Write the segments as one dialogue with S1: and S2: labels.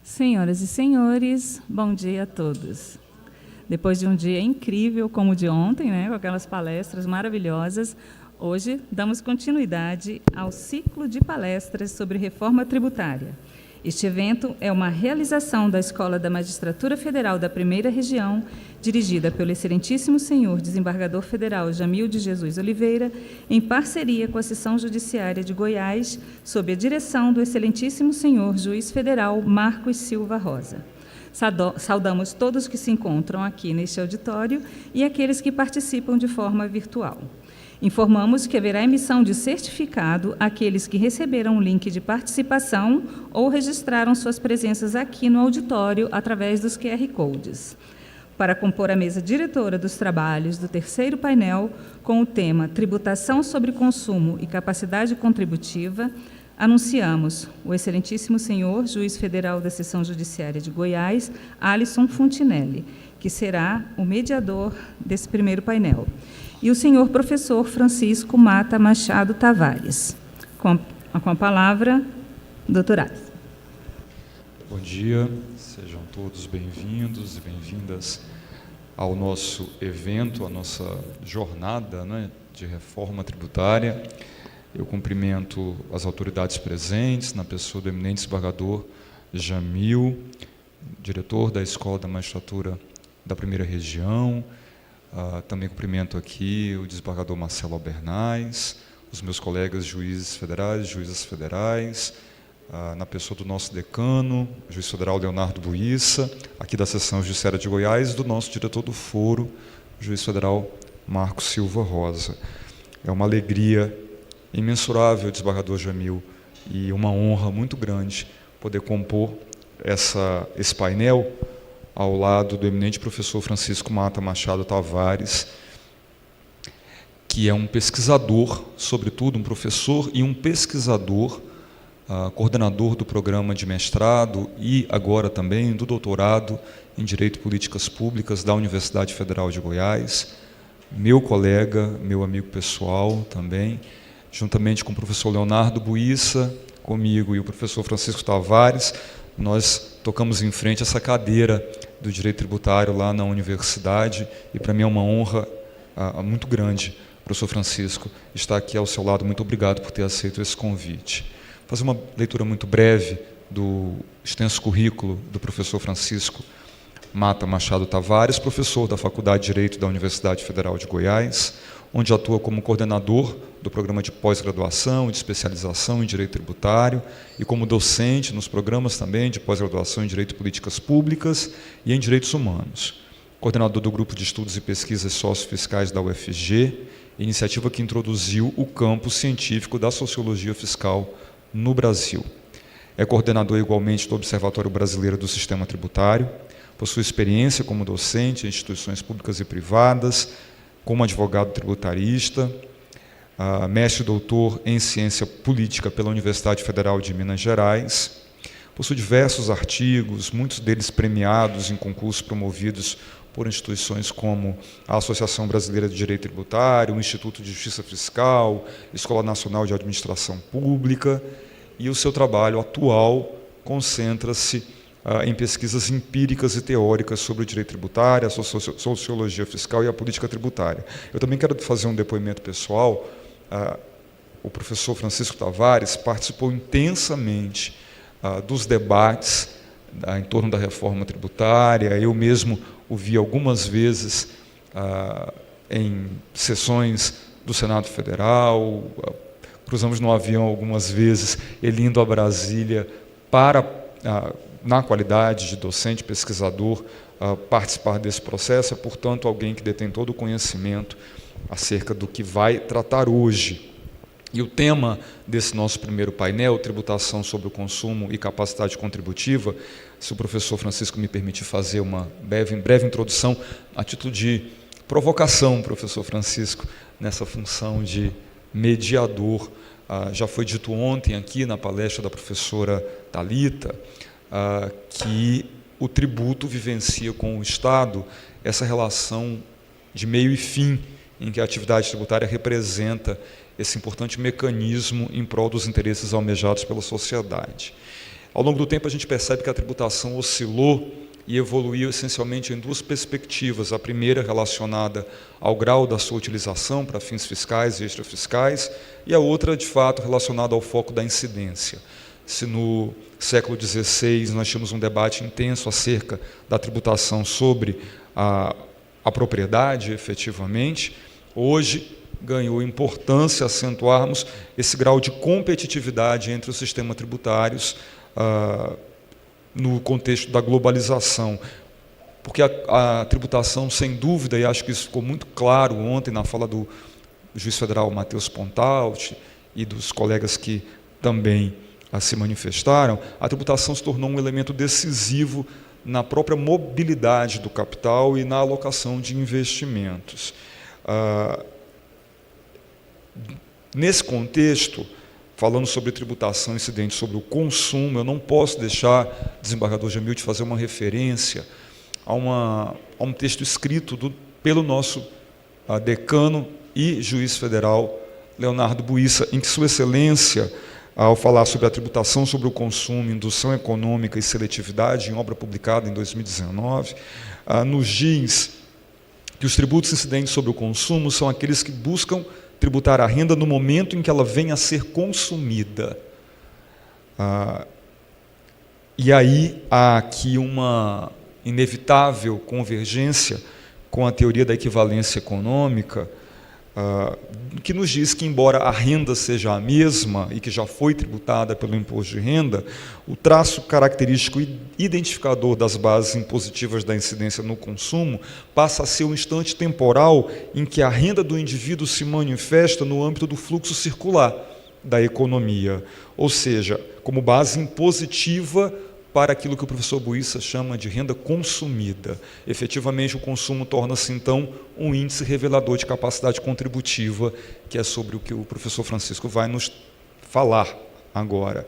S1: Senhoras e senhores, bom dia a todos. Depois de um dia incrível como o de ontem, com aquelas palestras maravilhosas, hoje damos continuidade ao ciclo de palestras sobre reforma tributária. Este evento é uma realização da Escola da Magistratura Federal da Primeira Região, dirigida pelo excelentíssimo senhor desembargador federal Jamil de Jesus Oliveira, em parceria com a Seção Judiciária de Goiás, sob a direção do excelentíssimo senhor juiz federal Marcos Silva Rosa. Saudamos todos que se encontram aqui neste auditório e aqueles que participam de forma virtual. Informamos que haverá emissão de certificado àqueles que receberam o link de participação ou registraram suas presenças aqui no auditório através dos QR Codes. Para compor a mesa diretora dos trabalhos do terceiro painel, com o tema Tributação sobre Consumo e Capacidade Contributiva, anunciamos o excelentíssimo senhor juiz federal da Seção Judiciária de Goiás, Alisson Fontinelli, que será o mediador desse primeiro painel, e o senhor professor Francisco Mata Machado Tavares. Com a palavra, doutor Alisson.
S2: Bom dia, sejam todos bem-vindos e bem-vindas ao nosso evento, à nossa jornada de reforma tributária. Eu cumprimento as autoridades presentes, na pessoa do eminente desembargador Jamil, diretor da Escola da Magistratura da Primeira Região. Também cumprimento aqui o desembargador Marcelo Albernaz, os meus colegas juízes federais, juízas federais, na pessoa do nosso decano, o juiz federal Leonardo Buissa, aqui da Seção Judiciária de Goiás, e do nosso diretor do foro, o juiz federal Marcos Silva Rosa. É uma alegria imensurável, desembargador Jamil, e uma honra muito grande poder compor esse painel ao lado do eminente professor Francisco Mata Machado Tavares, que é um pesquisador, sobretudo um professor e um pesquisador, coordenador do programa de mestrado e agora também do doutorado em Direito e Políticas Públicas da Universidade Federal de Goiás, meu colega, meu amigo pessoal também, juntamente com o professor Leonardo Buissa, comigo e o professor Francisco Tavares, nós tocamos em frente essa cadeira do direito tributário lá na universidade, e para mim é uma honra muito grande, professor Francisco, estar aqui ao seu lado. Muito obrigado por ter aceito esse convite. Vou fazer uma leitura muito breve do extenso currículo do professor Francisco Mata Machado Tavares, professor da Faculdade de Direito da Universidade Federal de Goiás, onde atua como coordenador do programa de pós-graduação e de especialização em Direito Tributário e como docente nos programas também de pós-graduação em Direito e Políticas Públicas e em Direitos Humanos. Coordenador do Grupo de Estudos e Pesquisas Sociofiscais da UFG, iniciativa que introduziu o campo científico da sociologia fiscal no Brasil. É coordenador igualmente do Observatório Brasileiro do Sistema Tributário, possui experiência como docente em instituições públicas e privadas, como advogado tributarista, mestre e doutor em ciência política pela Universidade Federal de Minas Gerais, possui diversos artigos, muitos deles premiados em concursos promovidos por instituições como a Associação Brasileira de Direito Tributário, o Instituto de Justiça Fiscal, Escola Nacional de Administração Pública, e o seu trabalho atual concentra-se em pesquisas empíricas e teóricas sobre o direito tributário, a sociologia fiscal e a política tributária. Eu também quero fazer um depoimento pessoal. O professor Francisco Tavares participou intensamente dos debates em torno da reforma tributária. Eu mesmo o vi algumas vezes em sessões do Senado Federal, cruzamos no avião algumas vezes, ele indo a Brasília para, na qualidade de docente, pesquisador, participar desse processo. É, portanto, alguém que detém todo o conhecimento acerca do que vai tratar hoje. E o tema desse nosso primeiro painel, tributação sobre o consumo e capacidade contributiva, se o professor Francisco me permitir fazer uma breve introdução, a título de provocação, professor Francisco, nessa função de mediador. Já foi dito ontem aqui na palestra da professora Thalita, que o tributo vivencia com o Estado essa relação de meio e fim, em que a atividade tributária representa esse importante mecanismo em prol dos interesses almejados pela sociedade. Ao longo do tempo, a gente percebe que a tributação oscilou e evoluiu essencialmente em duas perspectivas. A primeira relacionada ao grau da sua utilização para fins fiscais e extrafiscais, e a outra, de fato, relacionada ao foco da incidência. Se no século XVI nós tínhamos um debate intenso acerca da tributação sobre a propriedade, efetivamente, hoje ganhou importância acentuarmos esse grau de competitividade entre os sistemas tributários no contexto da globalização. Porque a tributação, sem dúvida, e acho que isso ficou muito claro ontem na fala do juiz federal Matheus Pontalti e dos colegas que também se manifestaram, a tributação se tornou um elemento decisivo na própria mobilidade do capital e na alocação de investimentos. Nesse contexto, falando sobre tributação incidente sobre o consumo, eu não posso deixar, desembargador Jamil, de fazer uma referência a um texto escrito pelo nosso decano e juiz federal Leonardo Buissa, em que Sua Excelência, ao falar sobre a tributação sobre o consumo, indução econômica e seletividade, em obra publicada em 2019, nos diz que os tributos incidentes sobre o consumo são aqueles que buscam tributar a renda no momento em que ela venha a ser consumida. E aí há aqui uma inevitável convergência com a teoria da equivalência econômica, que nos diz que, embora a renda seja a mesma e que já foi tributada pelo imposto de renda, o traço característico e identificador das bases impositivas da incidência no consumo passa a ser o instante temporal em que a renda do indivíduo se manifesta no âmbito do fluxo circular da economia, ou seja, como base impositiva para aquilo que o professor Buissa chama de renda consumida. Efetivamente, o consumo torna-se, então, um índice revelador de capacidade contributiva, que é sobre o que o professor Francisco vai nos falar agora.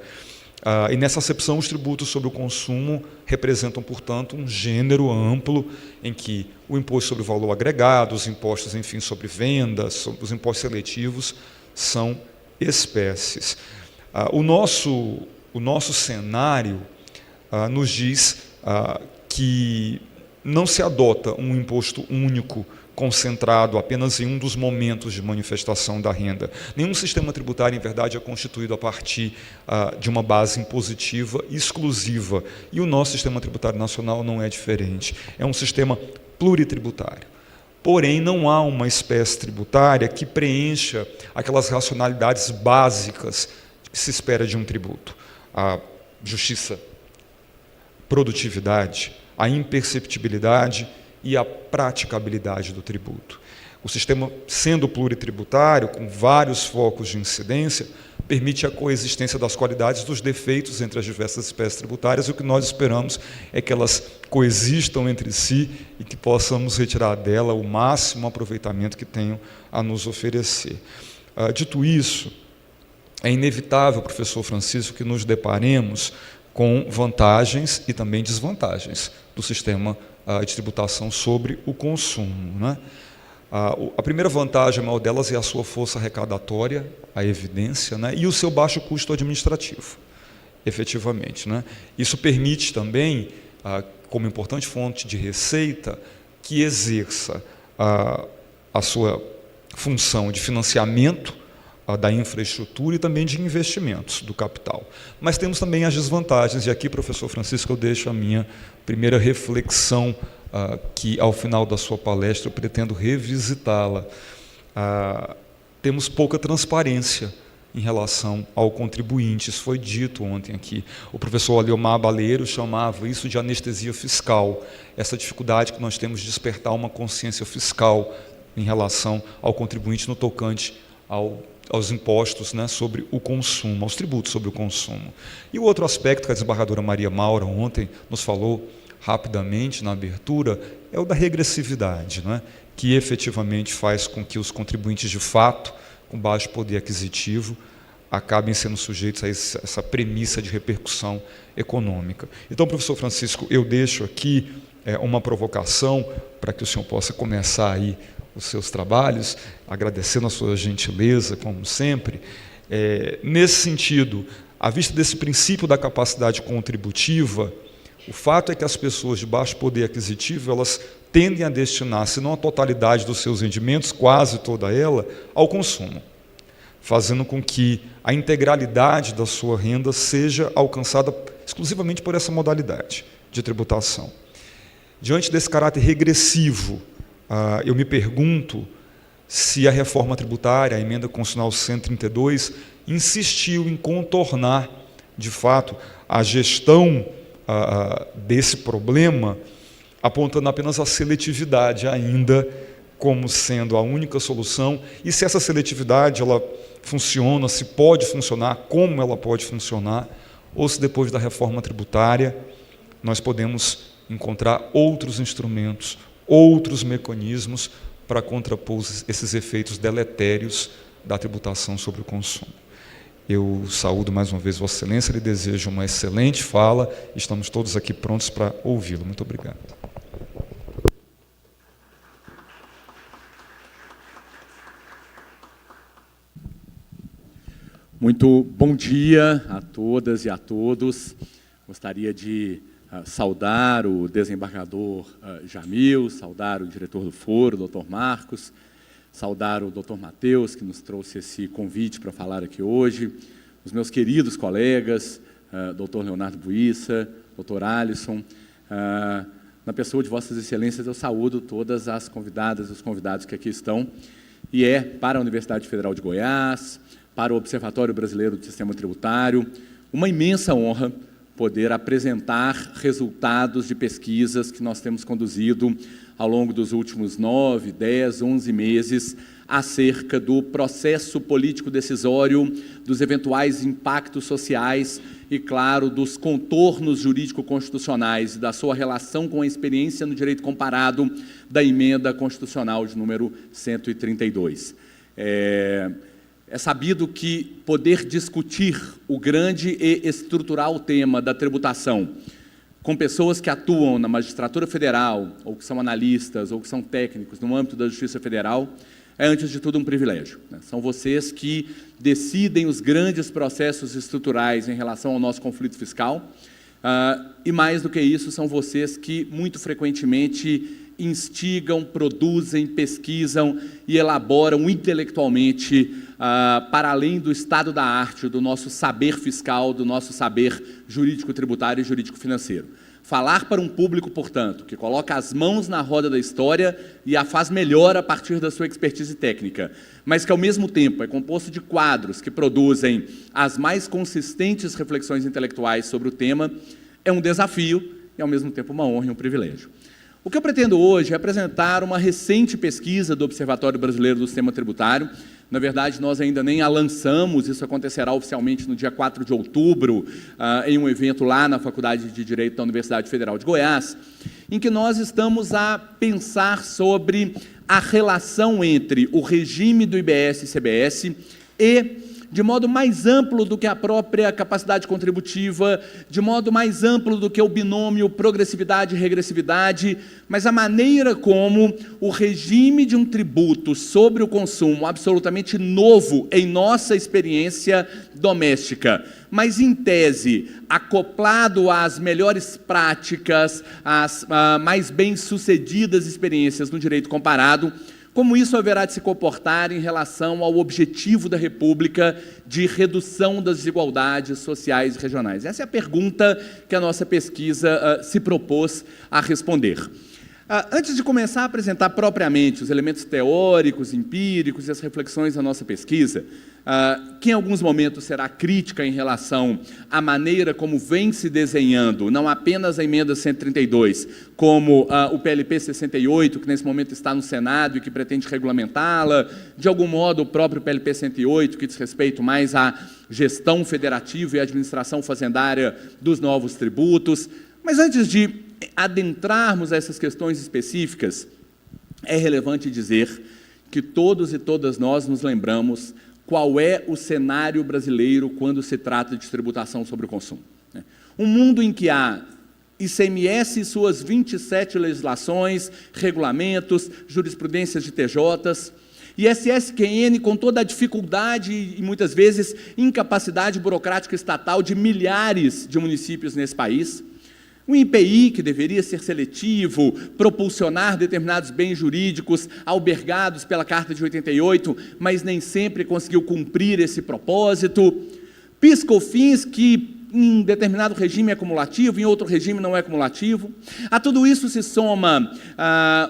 S2: E nessa acepção, os tributos sobre o consumo representam, portanto, um gênero amplo em que o imposto sobre o valor agregado, os impostos, enfim, sobre vendas, os impostos seletivos, são espécies. O nosso cenário nos diz que não se adota um imposto único concentrado apenas em um dos momentos de manifestação da renda. Nenhum sistema tributário, em verdade, é constituído a partir de uma base impositiva exclusiva. E o nosso sistema tributário nacional não é diferente. É um sistema pluritributário. Porém, não há uma espécie tributária que preencha aquelas racionalidades básicas que se espera de um tributo. A justiça, produtividade, a imperceptibilidade e a praticabilidade do tributo. O sistema, sendo pluritributário, com vários focos de incidência, permite a coexistência das qualidades e dos defeitos entre as diversas espécies tributárias, e o que nós esperamos é que elas coexistam entre si e que possamos retirar dela o máximo aproveitamento que tenham a nos oferecer. Dito isso, é inevitável, professor Francisco, que nos deparemos com vantagens e também desvantagens do sistema de tributação sobre o consumo, né? A primeira vantagem, a maior delas, é a sua força arrecadatória, a evidência, né? E o seu baixo custo administrativo, efetivamente, né? Isso permite também, como importante fonte de receita, que exerça a sua função de financiamento da infraestrutura e também de investimentos do capital. Mas temos também as desvantagens, e aqui, professor Francisco, eu deixo a minha primeira reflexão, que ao final da sua palestra eu pretendo revisitá-la. Temos pouca transparência em relação ao contribuinte, isso foi dito ontem aqui. O professor Aliomar Baleiro chamava isso de anestesia fiscal, essa dificuldade que nós temos de despertar uma consciência fiscal em relação ao contribuinte no tocante aos impostos, né, sobre o consumo, aos tributos sobre o consumo. E o outro aspecto que a desembargadora Maria Maura ontem nos falou rapidamente na abertura é o da regressividade, né, que efetivamente faz com que os contribuintes de fato, com baixo poder aquisitivo, acabem sendo sujeitos a essa premissa de repercussão econômica. Então, professor Francisco, eu deixo aqui uma provocação para que o senhor possa começar aí os seus trabalhos, agradecendo a sua gentileza, como sempre. Nesse sentido, À vista desse princípio da capacidade contributiva, o fato é que as pessoas de baixo poder aquisitivo, elas tendem a destinar, se não a totalidade dos seus rendimentos, quase toda ela, ao consumo, fazendo com que a integralidade da sua renda seja alcançada exclusivamente por essa modalidade de tributação. Diante desse caráter regressivo, eu me pergunto se a reforma tributária, a emenda constitucional 132, insistiu em contornar, de fato, a gestão desse problema, apontando apenas a seletividade ainda como sendo a única solução, e se essa seletividade ela funciona, se pode funcionar, como ela pode funcionar, ou se depois da reforma tributária nós podemos encontrar outros instrumentos, outros mecanismos para contrapor esses efeitos deletérios da tributação sobre o consumo. Eu saúdo mais uma vez Vossa Excelência, lhe desejo uma excelente fala, estamos todos aqui prontos para ouvi-lo. Muito obrigado.
S3: Muito bom dia a todas e a todos. Gostaria de saudar o desembargador Jamil, saudar o diretor do foro, o Dr. Marcos, saudar o Dr. Matheus, que nos trouxe esse convite para falar aqui hoje, os meus queridos colegas, Dr. Leonardo Buissa, Dr. Alisson. Na pessoa de Vossas Excelências, eu saúdo todas as convidadas e os convidados que aqui estão, e é para a Universidade Federal de Goiás, para o Observatório Brasileiro do Sistema Tributário, uma imensa honra poder apresentar resultados de pesquisas que nós temos conduzido ao longo dos últimos 9, 10, 11 meses acerca do processo político decisório, dos eventuais impactos sociais e, claro, dos contornos jurídico-constitucionais e da sua relação com a experiência no direito comparado da emenda constitucional de número 132. É sabido que poder discutir o grande e estrutural tema da tributação com pessoas que atuam na magistratura federal, ou que são analistas, ou que são técnicos no âmbito da Justiça Federal, é, antes de tudo, um privilégio. São vocês que decidem os grandes processos estruturais em relação ao nosso conflito fiscal, e, mais do que isso, são vocês que, muito frequentemente, instigam, produzem, pesquisam e elaboram intelectualmente para além do estado da arte, do nosso saber fiscal, do nosso saber jurídico-tributário e jurídico-financeiro. Falar para um público, portanto, que coloca as mãos na roda da história e a faz melhor a partir da sua expertise técnica, mas que, ao mesmo tempo, é composto de quadros que produzem as mais consistentes reflexões intelectuais sobre o tema, é um desafio e, ao mesmo tempo, uma honra e um privilégio. O que eu pretendo hoje é apresentar uma recente pesquisa do Observatório Brasileiro do Sistema Tributário. Na verdade, nós ainda nem a lançamos, isso acontecerá oficialmente no dia 4 de outubro, em um evento lá na Faculdade de Direito da Universidade Federal de Goiás, em que nós estamos a pensar sobre a relação entre o regime do IBS e CBS e, de modo mais amplo do que a própria capacidade contributiva, de modo mais amplo do que o binômio progressividade e regressividade, mas a maneira como o regime de um tributo sobre o consumo, absolutamente novo em nossa experiência doméstica, mas, em tese, acoplado às melhores práticas, às mais bem-sucedidas experiências no direito comparado, como isso haverá de se comportar em relação ao objetivo da República de redução das desigualdades sociais e regionais? Essa é a pergunta que a nossa pesquisa se propôs a responder. Antes de começar a apresentar propriamente os elementos teóricos, empíricos e as reflexões da nossa pesquisa, que em alguns momentos será crítica em relação à maneira como vem se desenhando, não apenas a emenda 132, como o PLP 68, que nesse momento está no Senado e que pretende regulamentá-la, de algum modo o próprio PLP 108, que diz respeito mais à gestão federativa e administração fazendária dos novos tributos. Mas antes de adentrarmos a essas questões específicas, é relevante dizer que todos e todas nós nos lembramos qual é o cenário brasileiro quando se trata de tributação sobre o consumo. Um mundo em que há ICMS e suas 27 legislações, regulamentos, jurisprudências de TJs, ISS-QN, com toda a dificuldade e muitas vezes incapacidade burocrática estatal de milhares de municípios nesse país. O INPI, que deveria ser seletivo, propulsionar determinados bens jurídicos albergados pela Carta de 88, mas nem sempre conseguiu cumprir esse propósito. PIS/COFINS, que em determinado regime é cumulativo, em outro regime não é cumulativo. A tudo isso se soma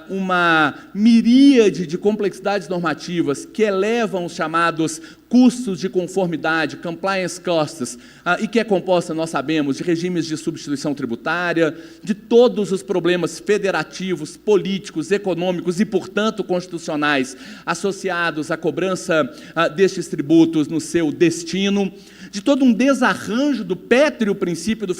S3: uma miríade de complexidades normativas que elevam os chamados custos de conformidade, compliance costs, e que é composta, nós sabemos, de regimes de substituição tributária, de todos os problemas federativos, políticos, econômicos e, portanto, constitucionais associados à cobrança destes tributos no seu destino, de todo um desarranjo do pétreo princípio do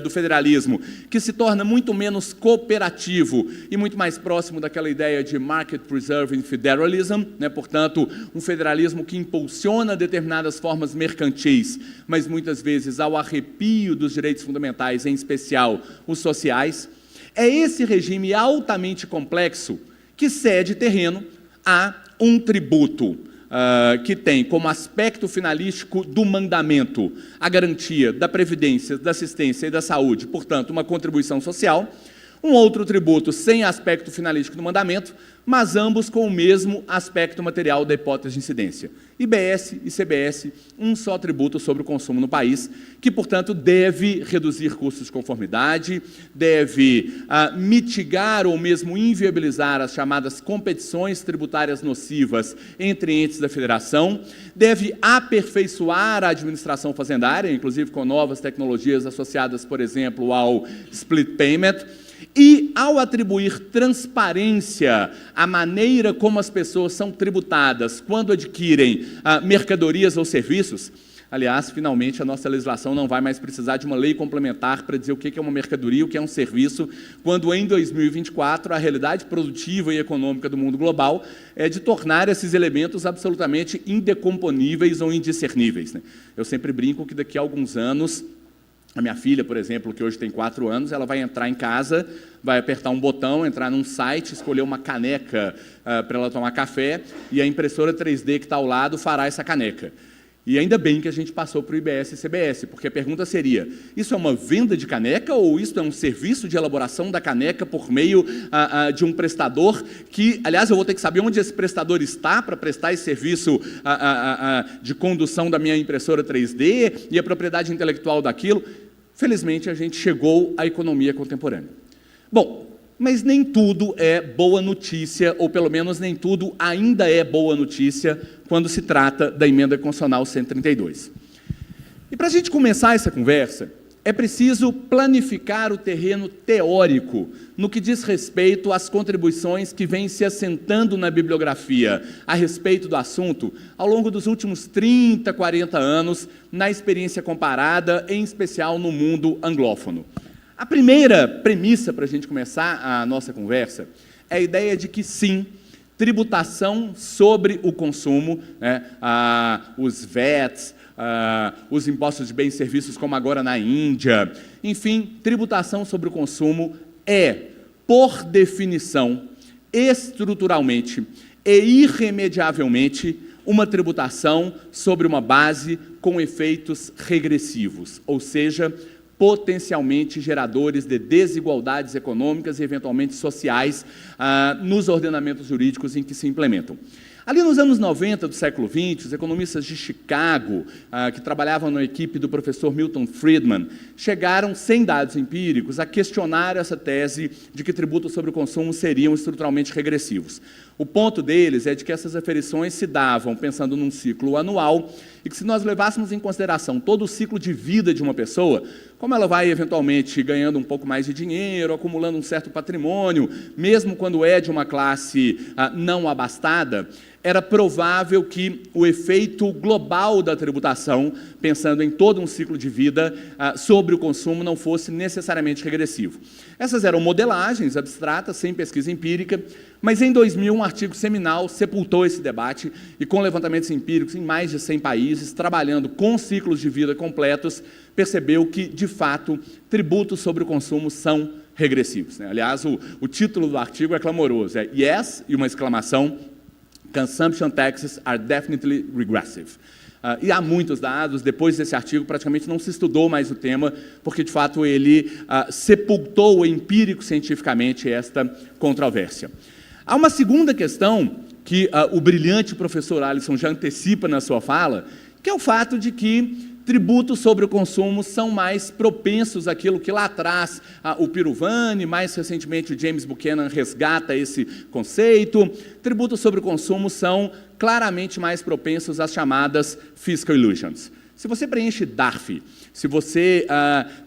S3: federalismo, que se torna muito menos cooperativo e muito mais próximo daquela ideia de market preserving federalism, né? Portanto, um federalismo que impulsiona determinadas formas mercantis, mas muitas vezes ao arrepio dos direitos fundamentais, em especial os sociais. É esse regime altamente complexo que cede terreno a um tributo que tem como aspecto finalístico do mandamento a garantia da previdência, da assistência e da saúde, portanto, uma contribuição social, um outro tributo sem aspecto finalístico do mandamento, mas ambos com o mesmo aspecto material da hipótese de incidência. IBS e CBS, um só tributo sobre o consumo no país, que, portanto, deve reduzir custos de conformidade, deve mitigar ou mesmo inviabilizar as chamadas competições tributárias nocivas entre entes da federação, deve aperfeiçoar a administração fazendária, inclusive com novas tecnologias associadas, por exemplo, ao split payment, e, ao atribuir transparência à maneira como as pessoas são tributadas quando adquirem mercadorias ou serviços, aliás, finalmente a nossa legislação não vai mais precisar de uma lei complementar para dizer o que é uma mercadoria, o que é um serviço, quando em 2024 a realidade produtiva e econômica do mundo global é de tornar esses elementos absolutamente indecomponíveis ou indiscerníveis, né? Eu sempre brinco que daqui a alguns anos a minha filha, por exemplo, que hoje tem 4 anos, ela vai entrar em casa, vai apertar um botão, entrar num site, escolher uma caneca para ela tomar café, e a impressora 3D que está ao lado fará essa caneca. E ainda bem que a gente passou para o IBS e CBS, porque a pergunta seria, isso é uma venda de caneca ou isso é um serviço de elaboração da caneca por meio de um prestador que, aliás, eu vou ter que saber onde esse prestador está para prestar esse serviço de condução da minha impressora 3D e a propriedade intelectual daquilo. Felizmente, a gente chegou à economia contemporânea. Bom, mas nem tudo é boa notícia, ou pelo menos nem tudo ainda é boa notícia quando se trata da Emenda Constitucional 132. E para a gente começar essa conversa, é preciso planificar o terreno teórico no que diz respeito às contribuições que vêm se assentando na bibliografia a respeito do assunto ao longo dos últimos 30, 40 anos, na experiência comparada, em especial no mundo anglófono. A primeira premissa para a gente começar a nossa conversa é a ideia de que, sim, tributação sobre o consumo, né, os VATs, os impostos de bens e serviços, como agora na Índia, enfim, tributação sobre o consumo é, por definição, estruturalmente e irremediavelmente, uma tributação sobre uma base com efeitos regressivos, ou seja, potencialmente geradores de desigualdades econômicas e, eventualmente, sociais nos ordenamentos jurídicos em que se implementam. Ali nos anos 90 do século XX, os economistas de Chicago, que trabalhavam na equipe do professor Milton Friedman, chegaram, sem dados empíricos, a questionar essa tese de que tributos sobre o consumo seriam estruturalmente regressivos. O ponto deles é de que essas aferições se davam pensando num ciclo anual e que, se nós levássemos em consideração todo o ciclo de vida de uma pessoa, como ela vai eventualmente ganhando um pouco mais de dinheiro, acumulando um certo patrimônio, mesmo quando é de uma classe não abastada, era provável que o efeito global da tributação, pensando em todo um ciclo de vida, sobre o consumo não fosse necessariamente regressivo. Essas eram modelagens abstratas, sem pesquisa empírica, mas em 2000 um artigo seminal sepultou esse debate e, com levantamentos empíricos em mais de 100 países, trabalhando com ciclos de vida completos, percebeu que, de fato, tributos sobre o consumo são regressivos, né? Aliás, o título do artigo é clamoroso, é Yes, e uma exclamação, consumption taxes are definitely regressive. E há muitos dados, depois desse artigo praticamente não se estudou mais o tema, porque de fato ele sepultou empírico-cientificamente esta controvérsia. Há uma segunda questão que o brilhante professor Alisson já antecipa na sua fala, que é o fato de que tributos sobre o consumo são mais propensos àquilo que lá atrás o Pirovani, mais recentemente o James Buchanan resgata esse conceito. Tributos sobre o consumo são claramente mais propensos às chamadas fiscal illusions. Se você preenche DARF, se você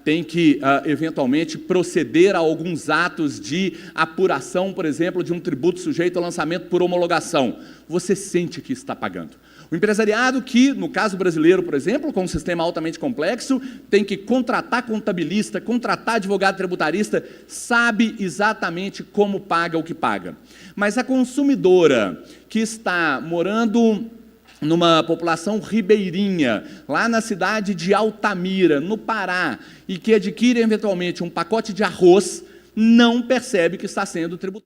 S3: tem que, eventualmente, proceder a alguns atos de apuração, por exemplo, de um tributo sujeito ao lançamento por homologação, você sente que está pagando. O empresariado que, no caso brasileiro, por exemplo, com um sistema altamente complexo, tem que contratar contabilista, contratar advogado tributarista, sabe exatamente como paga o que paga. Mas a consumidora que está morando numa população ribeirinha, lá na cidade de Altamira, no Pará, e que adquire eventualmente um pacote de arroz, não percebe que está sendo tributado.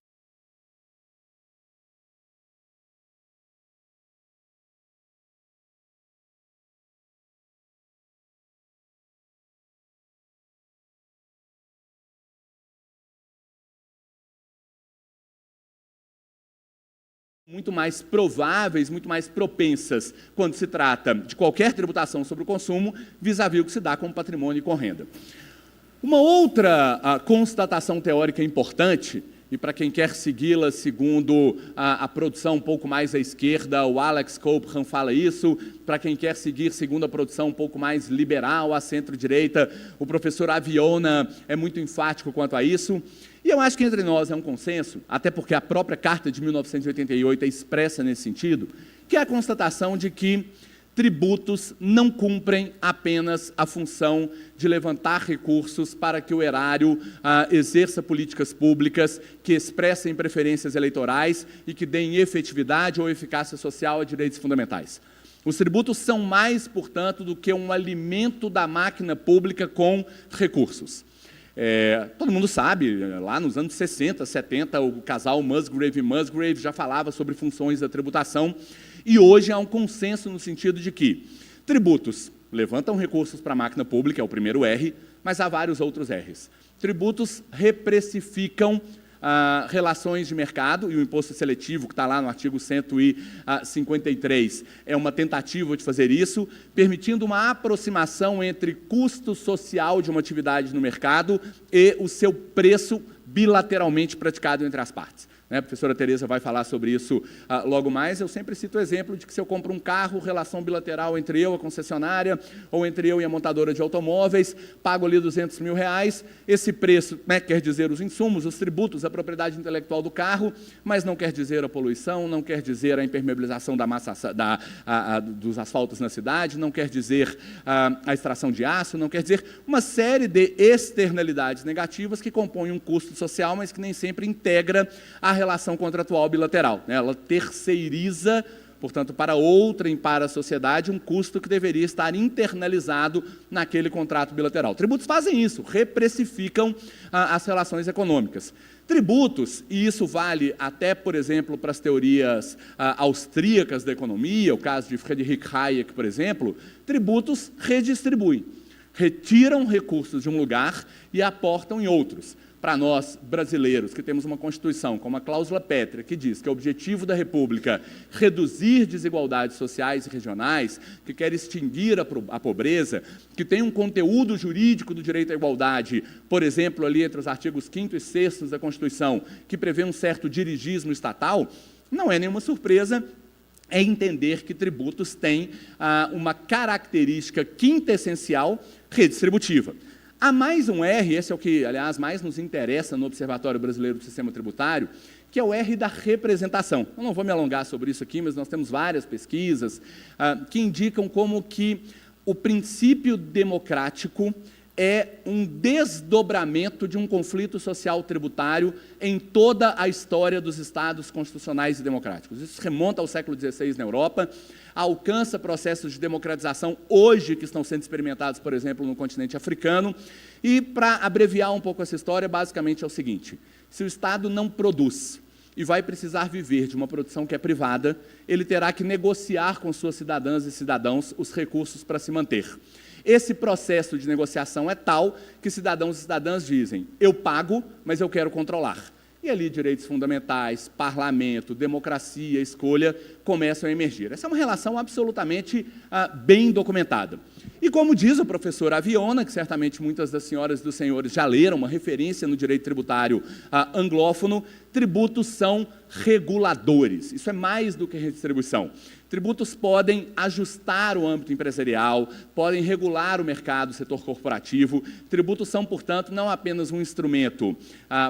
S3: Muito mais prováveis, muito mais propensas, quando se trata de qualquer tributação sobre o consumo, vis-à-vis o que se dá com patrimônio e com renda. Uma outra constatação teórica importante, e para quem quer segui-la segundo a produção um pouco mais à esquerda, o Alex Copeland fala isso, para quem quer seguir segundo a produção um pouco mais liberal, à centro-direita, o professor Aviona é muito enfático quanto a isso. E eu acho que entre nós é um consenso, até porque a própria Carta de 1988 é expressa nesse sentido, que é a constatação de que tributos não cumprem apenas a função de levantar recursos para que o erário exerça políticas públicas que expressem preferências eleitorais e que deem efetividade ou eficácia social a direitos fundamentais. Os tributos são mais, portanto, do que um alimento da máquina pública com recursos. Todo mundo sabe, lá nos anos 60, 70, o casal Musgrave e Musgrave já falava sobre funções da tributação, e hoje há um consenso no sentido de que tributos levantam recursos para a máquina pública, é o primeiro R, mas há vários outros R's. Tributos reprecificam relações de mercado, e o imposto seletivo, que está lá no artigo 153, é uma tentativa de fazer isso, permitindo uma aproximação entre custo social de uma atividade no mercado e o seu preço bilateralmente praticado entre as partes. A professora Tereza vai falar sobre isso logo mais. Eu sempre cito o exemplo de que se eu compro um carro, relação bilateral entre eu, a concessionária, ou entre eu e a montadora de automóveis, pago ali R$200 mil, esse preço quer dizer os insumos, os tributos, a propriedade intelectual do carro, mas não quer dizer a poluição, não quer dizer a impermeabilização da massa, dos asfaltos na cidade, não quer dizer a extração de aço, não quer dizer uma série de externalidades negativas que compõem um custo social, mas que nem sempre integra a relação contratual bilateral. Ela terceiriza, portanto, para outrem, para a sociedade, um custo que deveria estar internalizado naquele contrato bilateral. Tributos fazem isso, reprecificam as relações econômicas. Tributos, e isso vale até, por exemplo, para as teorias austríacas da economia, o caso de Friedrich Hayek, por exemplo, tributos redistribuem, retiram recursos de um lugar e aportam em outros. Para nós, brasileiros, que temos uma Constituição com uma cláusula pétrea que diz que é o objetivo da República reduzir desigualdades sociais e regionais, que quer extinguir a pobreza, que tem um conteúdo jurídico do direito à igualdade, por exemplo, ali entre os artigos 5º e 6º da Constituição, que prevê um certo dirigismo estatal, não é nenhuma surpresa entender que tributos têm uma característica quintessencial redistributiva. Há mais um R, esse é o que, aliás, mais nos interessa no Observatório Brasileiro do Sistema Tributário, que é o R da representação. Eu não vou me alongar sobre isso aqui, mas nós temos várias pesquisas que indicam como que o princípio democrático é um desdobramento de um conflito social tributário em toda a história dos Estados constitucionais e democráticos. Isso remonta ao século XVI na Europa, alcança processos de democratização hoje que estão sendo experimentados, por exemplo, no continente africano. E, para abreviar um pouco essa história, basicamente é o seguinte: se o Estado não produz, e vai precisar viver de uma produção que é privada, ele terá que negociar com suas cidadãs e cidadãos os recursos para se manter. Esse processo de negociação é tal que cidadãos e cidadãs dizem: eu pago, mas eu quero controlar. E ali direitos fundamentais, parlamento, democracia, escolha começam a emergir. Essa é uma relação absolutamente bem documentada. E como diz o professor Aviona, que certamente muitas das senhoras e dos senhores já leram, uma referência no direito tributário anglófono, tributos são reguladores. Isso é mais do que redistribuição. Tributos podem ajustar o âmbito empresarial, podem regular o mercado, o setor corporativo. Tributos são, portanto, não apenas um instrumento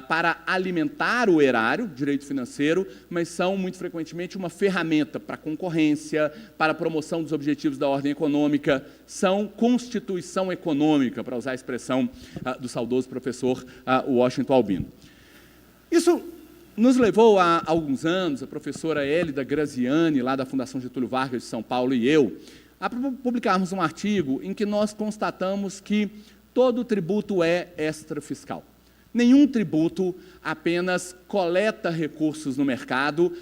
S3: para alimentar o erário, direito financeiro, mas são, muito frequentemente, uma ferramenta para concorrência, para a promoção dos objetivos da ordem econômica, são constituição econômica, para usar a expressão do saudoso professor Washington Albino. Isso nos levou há alguns anos, a professora Hélida Graziani, lá da Fundação Getúlio Vargas de São Paulo, e eu, a publicarmos um artigo em que nós constatamos que todo tributo é extrafiscal. Nenhum tributo apenas coleta recursos no mercado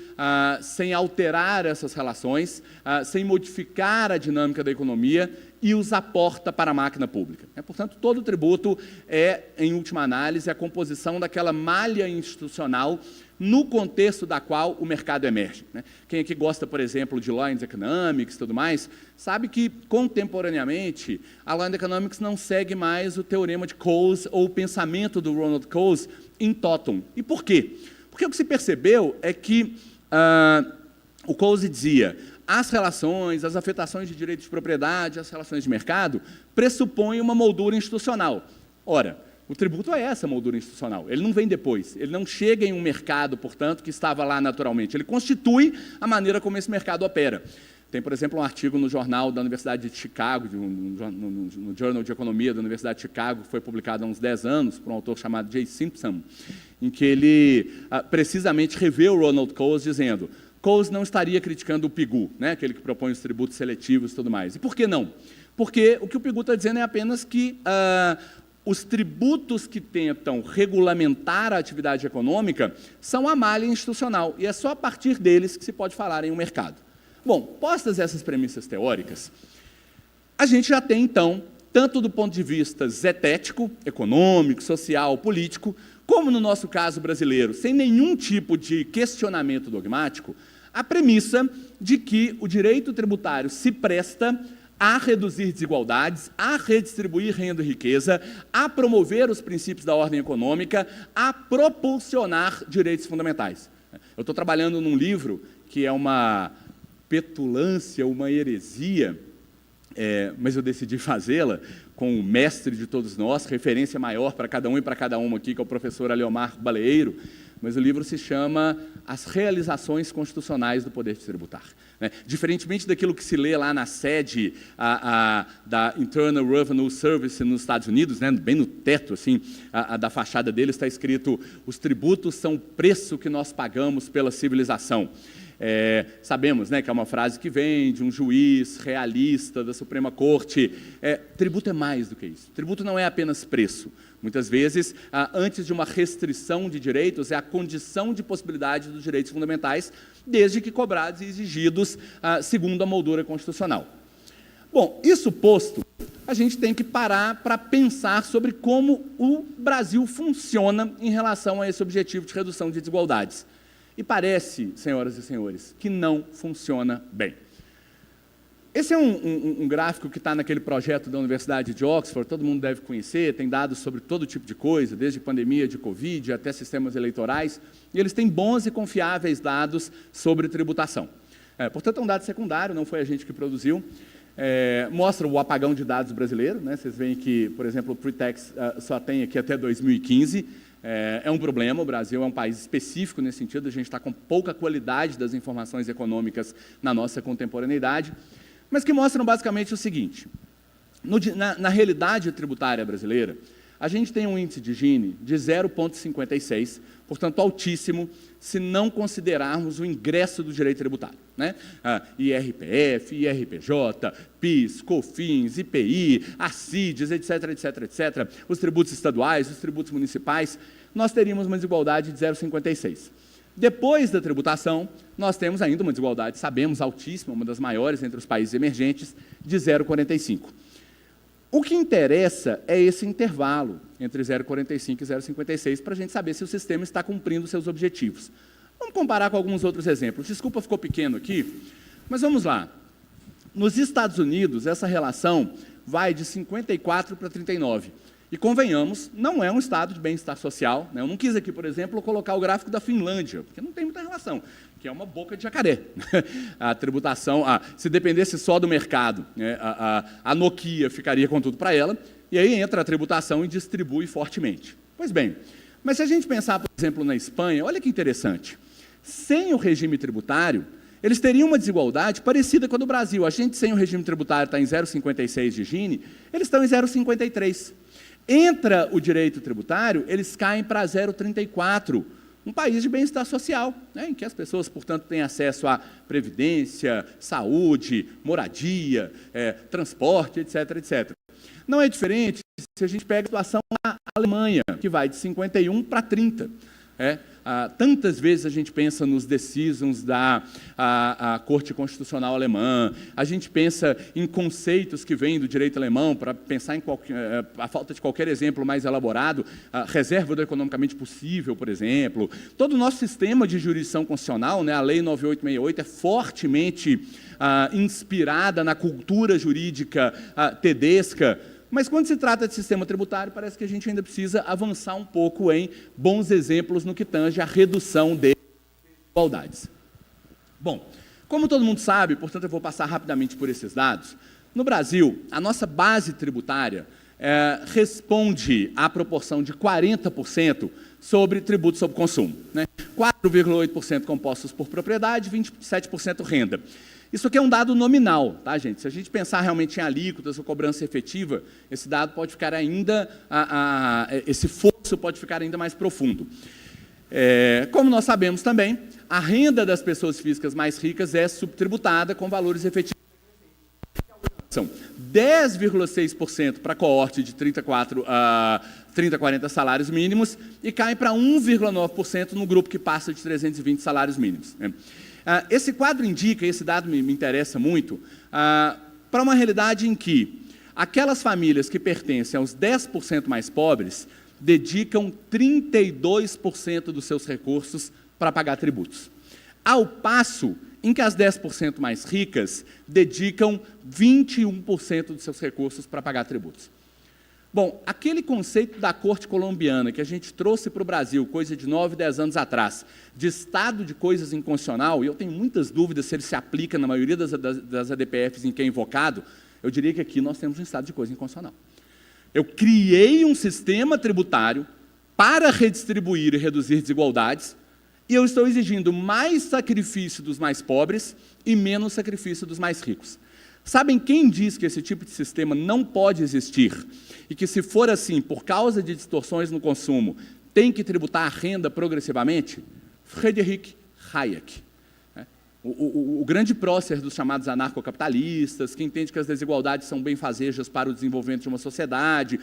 S3: sem alterar essas relações, sem modificar a dinâmica da economia e os aporta para a máquina pública. Portanto, todo tributo é, em última análise, a composição daquela malha institucional no contexto da qual o mercado emerge. Quem aqui gosta, por exemplo, de Law and Economics e tudo mais, sabe que, contemporaneamente, a Law and Economics não segue mais o teorema de Coase ou o pensamento do Ronald Coase em totum. E por quê? Porque o que se percebeu é que o Coase dizia: as relações, as afetações de direito de propriedade, as relações de mercado, pressupõem uma moldura institucional. Ora, o tributo é essa moldura institucional, ele não vem depois, ele não chega em um mercado, portanto, que estava lá naturalmente, ele constitui a maneira como esse mercado opera. Tem, por exemplo, um artigo no jornal da Universidade de Chicago, no Journal de Economia da Universidade de Chicago, que foi publicado há uns 10 anos, por um autor chamado Jay Simpson, em que ele precisamente revê o Ronald Coase dizendo: Coase não estaria criticando o PIGU, aquele que propõe os tributos seletivos e tudo mais. E por que não? Porque o que o PIGU está dizendo é apenas que os tributos que tentam regulamentar a atividade econômica são a malha institucional, e é só a partir deles que se pode falar em um mercado. Bom, postas essas premissas teóricas, a gente já tem, então, tanto do ponto de vista zetético, econômico, social, político, como no nosso caso brasileiro, sem nenhum tipo de questionamento dogmático, a premissa de que o direito tributário se presta a reduzir desigualdades, a redistribuir renda e riqueza, a promover os princípios da ordem econômica, a propulsionar direitos fundamentais. Eu estou trabalhando num livro que é uma petulância, uma heresia, mas eu decidi fazê-la com o mestre de todos nós, referência maior para cada um e para cada uma aqui, que é o professor Aleomar Baleiro, mas o livro se chama As Realizações Constitucionais do Poder Tributar. Diferentemente daquilo que se lê lá na sede da Internal Revenue Service nos Estados Unidos, bem no teto assim, da fachada dele está escrito: os tributos são o preço que nós pagamos pela civilização. Sabemos que é uma frase que vem de um juiz realista da Suprema Corte. Tributo é mais do que isso. Tributo não é apenas preço. Muitas vezes, antes de uma restrição de direitos, é a condição de possibilidade dos direitos fundamentais, desde que cobrados e exigidos segundo a moldura constitucional. Bom, isso posto, a gente tem que parar para pensar sobre como o Brasil funciona em relação a esse objetivo de redução de desigualdades. E parece, senhoras e senhores, que não funciona bem. Esse é um gráfico que está naquele projeto da Universidade de Oxford, todo mundo deve conhecer, tem dados sobre todo tipo de coisa, desde pandemia de Covid até sistemas eleitorais, e eles têm bons e confiáveis dados sobre tributação. Portanto, é um dado secundário, não foi a gente que produziu, mostra o apagão de dados brasileiro, vocês veem que, por exemplo, o pre-tax só tem aqui até 2015, é um problema, o Brasil é um país específico nesse sentido, a gente está com pouca qualidade das informações econômicas na nossa contemporaneidade, mas que mostram basicamente o seguinte: na realidade tributária brasileira, a gente tem um índice de Gini de 0,56, portanto altíssimo, se não considerarmos o ingresso do direito tributário. IRPF, IRPJ, PIS, COFINS, IPI, ACIDES, etc., etc., etc., os tributos estaduais, os tributos municipais, nós teríamos uma desigualdade de 0,56. Depois da tributação, nós temos ainda uma desigualdade, sabemos, altíssima, uma das maiores entre os países emergentes, de 0,45. O que interessa é esse intervalo entre 0,45 e 0,56 para a gente saber se o sistema está cumprindo seus objetivos. Vamos comparar com alguns outros exemplos. Desculpa, ficou pequeno aqui, mas vamos lá. Nos Estados Unidos, essa relação vai de 54 para 39. E, convenhamos, não é um estado de bem-estar social, né? Eu não quis aqui, por exemplo, colocar o gráfico da Finlândia, porque não tem muita relação, que é uma boca de jacaré. A tributação, se dependesse só do mercado, né, a Nokia ficaria com tudo para ela, e aí entra a tributação e distribui fortemente. Pois bem, mas se a gente pensar, por exemplo, na Espanha, olha que interessante. Sem o regime tributário, eles teriam uma desigualdade parecida com a do Brasil. A gente, sem o regime tributário, está em 0,56 de Gini, eles estão em 0,53. Entra o direito tributário, eles caem para 0,34, um país de bem-estar social, né, em que as pessoas, portanto, têm acesso a previdência, saúde, moradia, transporte, etc., etc. Não é diferente se a gente pega a situação na Alemanha, que vai de 51 para 30. Tantas vezes a gente pensa nos decisões da Corte Constitucional Alemã, a gente pensa em conceitos que vêm do direito alemão, para pensar em a falta de qualquer exemplo mais elaborado, a reserva do economicamente possível, por exemplo. Todo o nosso sistema de jurisdição constitucional, né, a Lei 9868, é fortemente inspirada na cultura jurídica tedesca. Mas, quando se trata de sistema tributário, parece que a gente ainda precisa avançar um pouco em bons exemplos no que tange à redução de desigualdades. Bom, como todo mundo sabe, portanto, eu vou passar rapidamente por esses dados, no Brasil, a nossa base tributária responde à proporção de 40% sobre tributos sobre consumo, né? 4,8% compostos por propriedade, 27% renda. Isso aqui é um dado nominal, tá, gente? Se a gente pensar realmente em alíquotas ou cobrança efetiva, esse dado pode ficar ainda, esse fosso pode ficar ainda mais profundo. Como nós sabemos também, a renda das pessoas físicas mais ricas é subtributada com valores efetivos. São 10,6% para a coorte de 30 a 40 salários mínimos e cai para 1,9% no grupo que passa de 320 salários mínimos, né? Esse quadro indica, esse dado me interessa muito, para uma realidade em que aquelas famílias que pertencem aos 10% mais pobres dedicam 32% dos seus recursos para pagar tributos, ao passo em que as 10% mais ricas dedicam 21% dos seus recursos para pagar tributos. Bom, aquele conceito da Corte colombiana que a gente trouxe para o Brasil, coisa de 9, 10 anos atrás, de estado de coisas inconstitucional, e eu tenho muitas dúvidas se ele se aplica na maioria das ADPFs em que é invocado, eu diria que aqui nós temos um estado de coisa inconstitucional. Eu criei um sistema tributário para redistribuir e reduzir desigualdades, e eu estou exigindo mais sacrifício dos mais pobres e menos sacrifício dos mais ricos. Sabem quem diz que esse tipo de sistema não pode existir e que, se for assim, por causa de distorções no consumo, tem que tributar a renda progressivamente? Friedrich Hayek. O grande prócer dos chamados anarcocapitalistas, que entende que as desigualdades são benfazejas para o desenvolvimento de uma sociedade,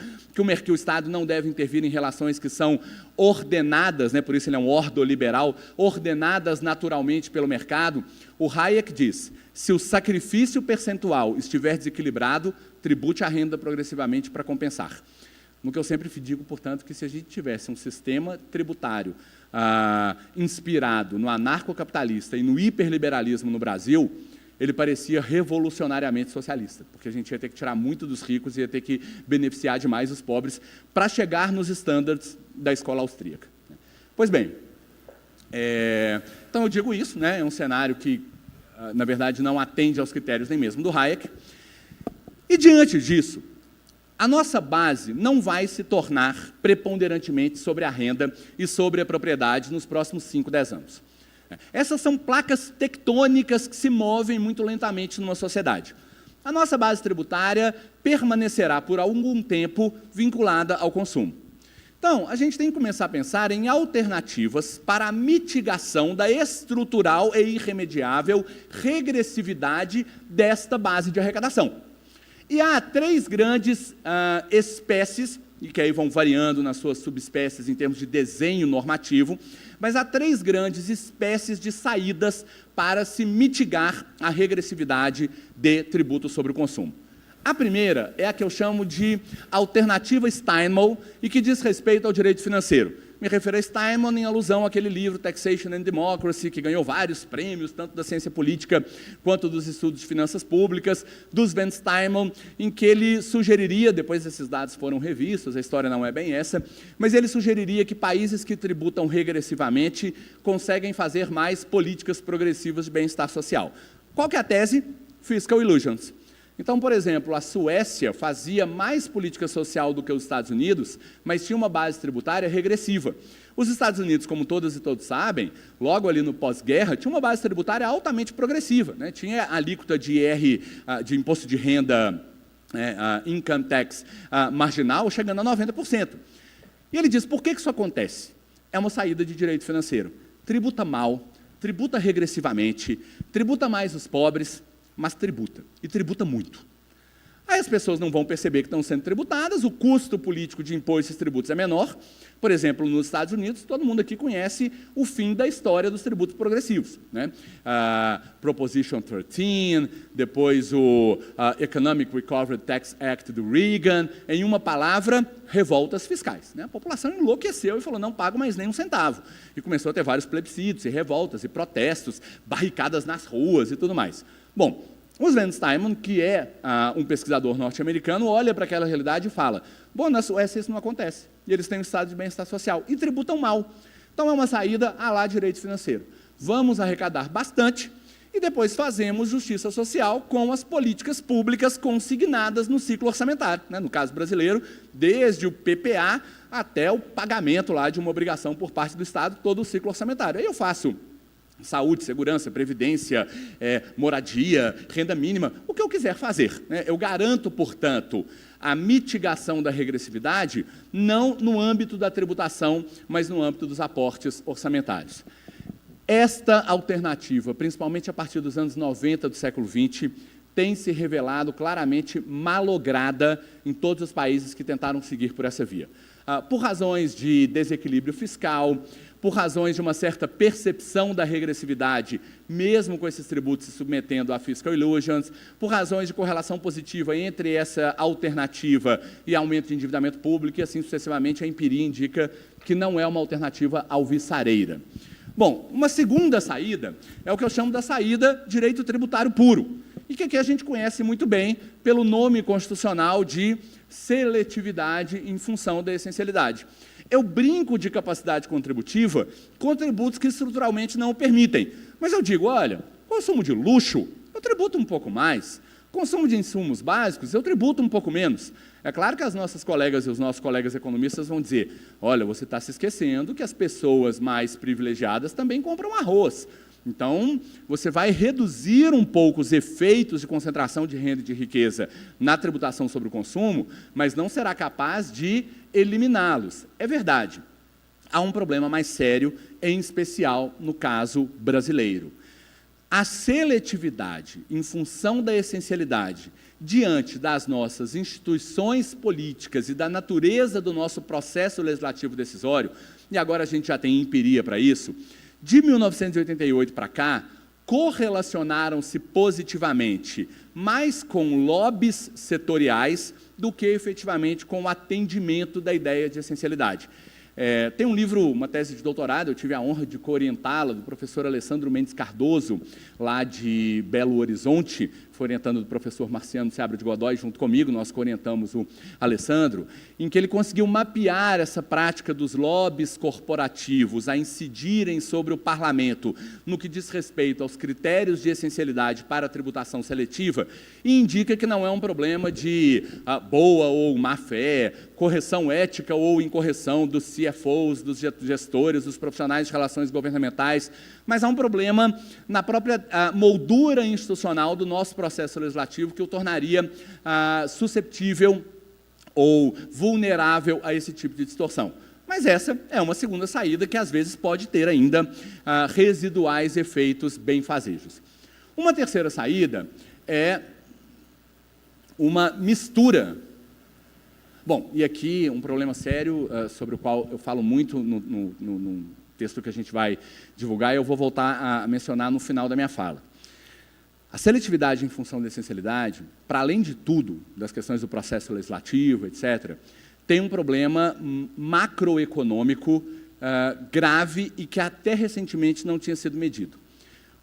S3: que o Estado não deve intervir em relações que são ordenadas, né, por isso ele é um ordoliberal, ordenadas naturalmente pelo mercado. O Hayek diz: se o sacrifício percentual estiver desequilibrado, tribute a renda progressivamente para compensar. No que eu sempre digo, portanto, que se a gente tivesse um sistema tributário inspirado no anarcocapitalista e no hiperliberalismo no Brasil, ele parecia revolucionariamente socialista, porque a gente ia ter que tirar muito dos ricos e ia ter que beneficiar demais os pobres para chegar nos estándares da escola austríaca. Pois bem, então eu digo isso, né, é um cenário que, na verdade, não atende aos critérios nem mesmo do Hayek. E, diante disso, a nossa base não vai se tornar preponderantemente sobre a renda e sobre a propriedade nos próximos 5, 10 anos. Essas são placas tectônicas que se movem muito lentamente numa sociedade. A nossa base tributária permanecerá por algum tempo vinculada ao consumo. Então, a gente tem que começar a pensar em alternativas para a mitigação da estrutural e irremediável regressividade desta base de arrecadação. E há 3 grandes espécies, e que aí vão variando nas suas subespécies em termos de desenho normativo, mas há 3 grandes espécies de saídas para se mitigar a regressividade de tributo sobre o consumo. A primeira é a que eu chamo de alternativa Steinman e que diz respeito ao direito financeiro. Me refiro a Steinman em alusão àquele livro Taxation and Democracy, que ganhou vários prêmios, tanto da ciência política quanto dos estudos de finanças públicas, dos Sven Steinman, em que ele sugeriria, depois esses dados foram revistos, a história não é bem essa, mas ele sugeriria que países que tributam regressivamente conseguem fazer mais políticas progressivas de bem-estar social. Qual que é a tese? Fiscal illusions. Então, por exemplo, a Suécia fazia mais política social do que os Estados Unidos, mas tinha uma base tributária regressiva. Os Estados Unidos, como todas e todos sabem, logo ali no pós-guerra, tinha uma base tributária altamente progressiva, né? Tinha a alíquota de de imposto de renda, income tax marginal, chegando a 90%. E ele diz, por que isso acontece? É uma saída de direito financeiro. Tributa mal, tributa regressivamente, tributa mais os pobres, mas tributa, e tributa muito. Aí as pessoas não vão perceber que estão sendo tributadas, o custo político de impor esses tributos é menor. Por exemplo, nos Estados Unidos, todo mundo aqui conhece o fim da história dos tributos progressivos, né? Proposition 13, depois o Economic Recovery Tax Act do Reagan, em uma palavra, revoltas fiscais, né? A população enlouqueceu e falou, não pago mais nem um centavo. E começou a ter vários plebiscitos, e revoltas, e protestos, barricadas nas ruas e tudo mais. Bom, o Sven Steinman, que é um pesquisador norte-americano, olha para aquela realidade e fala, bom, na Suécia isso não acontece, e eles têm um estado de bem-estar social, e tributam mal. Então é uma saída à lá direito financeiro. Vamos arrecadar bastante, e depois fazemos justiça social com as políticas públicas consignadas no ciclo orçamentário, né? No caso brasileiro, desde o PPA até o pagamento lá de uma obrigação por parte do Estado, todo o ciclo orçamentário. Aí eu faço saúde, segurança, previdência, moradia, renda mínima, o que eu quiser fazer, né? Eu garanto, portanto, a mitigação da regressividade, não no âmbito da tributação, mas no âmbito dos aportes orçamentários. Esta alternativa, principalmente a partir dos anos 90 do século XX, tem se revelado claramente malograda em todos os países que tentaram seguir por essa via. Por razões de desequilíbrio fiscal, por razões de uma certa percepção da regressividade, mesmo com esses tributos se submetendo a fiscal illusions, por razões de correlação positiva entre essa alternativa e aumento de endividamento público, e assim sucessivamente a empiria indica que não é uma alternativa alvissareira. Bom, uma segunda saída é o que eu chamo da saída direito tributário puro, e que aqui a gente conhece muito bem pelo nome constitucional de seletividade em função da essencialidade. Eu brinco de capacidade contributiva com tributos que estruturalmente não o permitem. Mas eu digo, olha, consumo de luxo, eu tributo um pouco mais. Consumo de insumos básicos, eu tributo um pouco menos. É claro que as nossas colegas e os nossos colegas economistas vão dizer, olha, você está se esquecendo que as pessoas mais privilegiadas também compram arroz. Então, você vai reduzir um pouco os efeitos de concentração de renda e de riqueza na tributação sobre o consumo, mas não será capaz de eliminá-los. É verdade. Há um problema mais sério, em especial no caso brasileiro. A seletividade, em função da essencialidade, diante das nossas instituições políticas e da natureza do nosso processo legislativo decisório, e agora a gente já tem empiria para isso, de 1988 para cá, correlacionaram-se positivamente mais com lobbies setoriais do que efetivamente com o atendimento da ideia de essencialidade. Tem um livro, uma tese de doutorado, eu tive a honra de co-orientá-la, do professor Alessandro Mendes Cardoso, lá de Belo Horizonte, foi orientando do professor Marciano Seabra de Godoy, junto comigo, nós co-orientamos o Alessandro, em que ele conseguiu mapear essa prática dos lobbies corporativos a incidirem sobre o parlamento no que diz respeito aos critérios de essencialidade para a tributação seletiva, e indica que não é um problema de boa ou má fé, correção ética ou incorreção dos CFOs, dos gestores, dos profissionais de relações governamentais, mas há um problema na própria moldura institucional do nosso processo legislativo que o tornaria susceptível ou vulnerável a esse tipo de distorção. Mas essa é uma segunda saída que, às vezes, pode ter ainda residuais efeitos benfazejos. Uma terceira saída é uma mistura Bom, e aqui um problema sério sobre o qual eu falo muito no texto que a gente vai divulgar e eu vou voltar a mencionar no final da minha fala. A seletividade em função da essencialidade, para além de tudo, das questões do processo legislativo, etc., tem um problema macroeconômico grave e que até recentemente não tinha sido medido.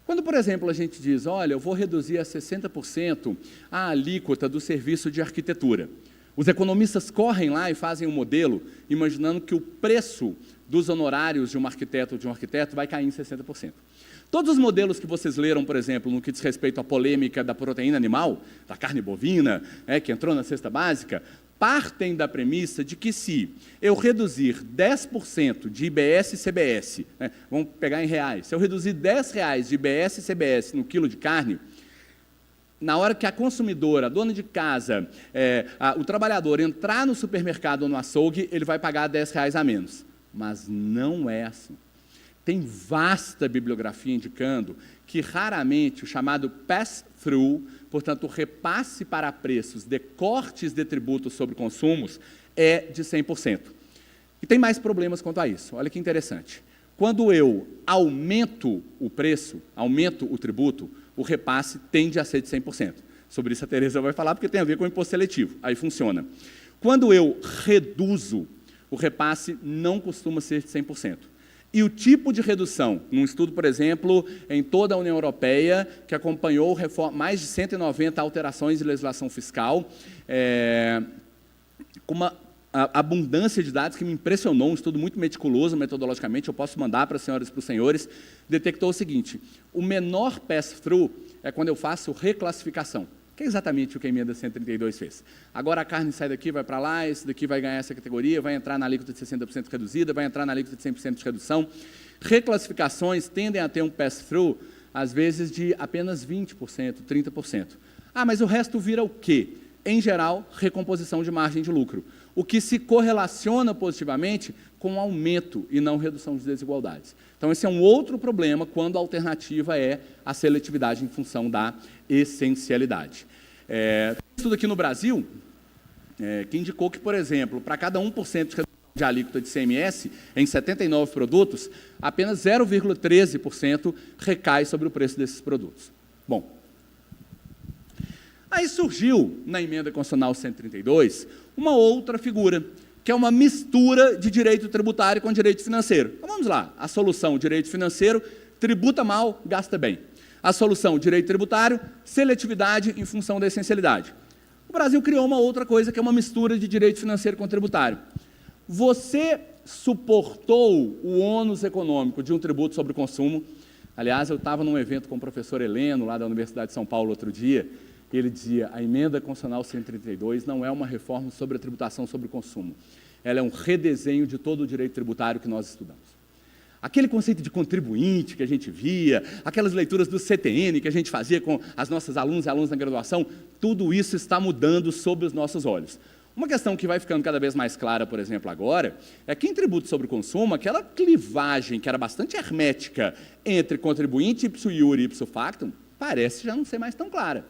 S3: Quando, por exemplo, a gente diz, olha, eu vou reduzir a 60% a alíquota do serviço de arquitetura. Os economistas correm lá e fazem um modelo imaginando que o preço dos honorários de um arquiteto vai cair em 60%. Todos os modelos que vocês leram, por exemplo, no que diz respeito à polêmica da proteína animal, da carne bovina, que entrou na cesta básica, partem da premissa de que se eu reduzir 10% de IBS e CBS, vamos pegar em reais, se eu reduzir R$10 de IBS e CBS no quilo de carne, na hora que a consumidora, a dona de casa, o trabalhador entrar no supermercado ou no açougue, ele vai pagar R$10 a menos. Mas não é assim. Tem vasta bibliografia indicando que raramente o chamado pass-through, portanto, o repasse para preços de cortes de tributos sobre consumos, é de 100%. E tem mais problemas quanto a isso. Olha que interessante. Quando eu aumento o preço, aumento o tributo, o repasse tende a ser de 100%. Sobre isso a Tereza vai falar, porque tem a ver com o imposto seletivo. Aí funciona. Quando eu reduzo, o repasse não costuma ser de 100%. E o tipo de redução, num estudo, por exemplo, em toda a União Europeia, que acompanhou mais de 190 alterações de legislação fiscal, com uma abundância de dados que me impressionou, um estudo muito meticuloso metodologicamente, eu posso mandar para as senhoras e para os senhores, detectou o seguinte: o menor pass-through é quando eu faço reclassificação, que é exatamente o que a emenda 132 fez. Agora a carne sai daqui, vai para lá, esse daqui vai ganhar essa categoria, vai entrar na alíquota de 60% reduzida, vai entrar na alíquota de 100% de redução. Reclassificações tendem a ter um pass-through, às vezes, de apenas 20%, 30%. Ah, mas o resto vira o quê? Em geral, recomposição de margem de lucro, o que se correlaciona positivamente com aumento e não redução de desigualdades. Então, esse é um outro problema quando a alternativa é a seletividade em função da essencialidade. Tem um estudo aqui no Brasil que indicou que, por exemplo, para cada 1% de redução de alíquota de ICMS em 79 produtos, apenas 0,13% recai sobre o preço desses produtos. Bom, aí surgiu, na emenda constitucional 132, uma outra figura, que é uma mistura de direito tributário com direito financeiro. Então, vamos lá. A solução, direito financeiro, tributa mal, gasta bem. A solução, direito tributário, seletividade em função da essencialidade. O Brasil criou uma outra coisa, que é uma mistura de direito financeiro com tributário. Você suportou o ônus econômico de um tributo sobre o consumo. Aliás, eu estava num evento com o professor Heleno, lá da Universidade de São Paulo, outro dia, e ele dizia, a emenda constitucional 132 não é uma reforma sobre a tributação sobre o consumo. Ela é um redesenho de todo o direito tributário que nós estudamos. Aquele conceito de contribuinte que a gente via, aquelas leituras do CTN que a gente fazia com as nossas alunas e alunos na graduação, tudo isso está mudando sob os nossos olhos. Uma questão que vai ficando cada vez mais clara, por exemplo, agora, é que em tributo sobre o consumo, aquela clivagem que era bastante hermética entre contribuinte ipso iure e ipso factum, parece já não ser mais tão clara.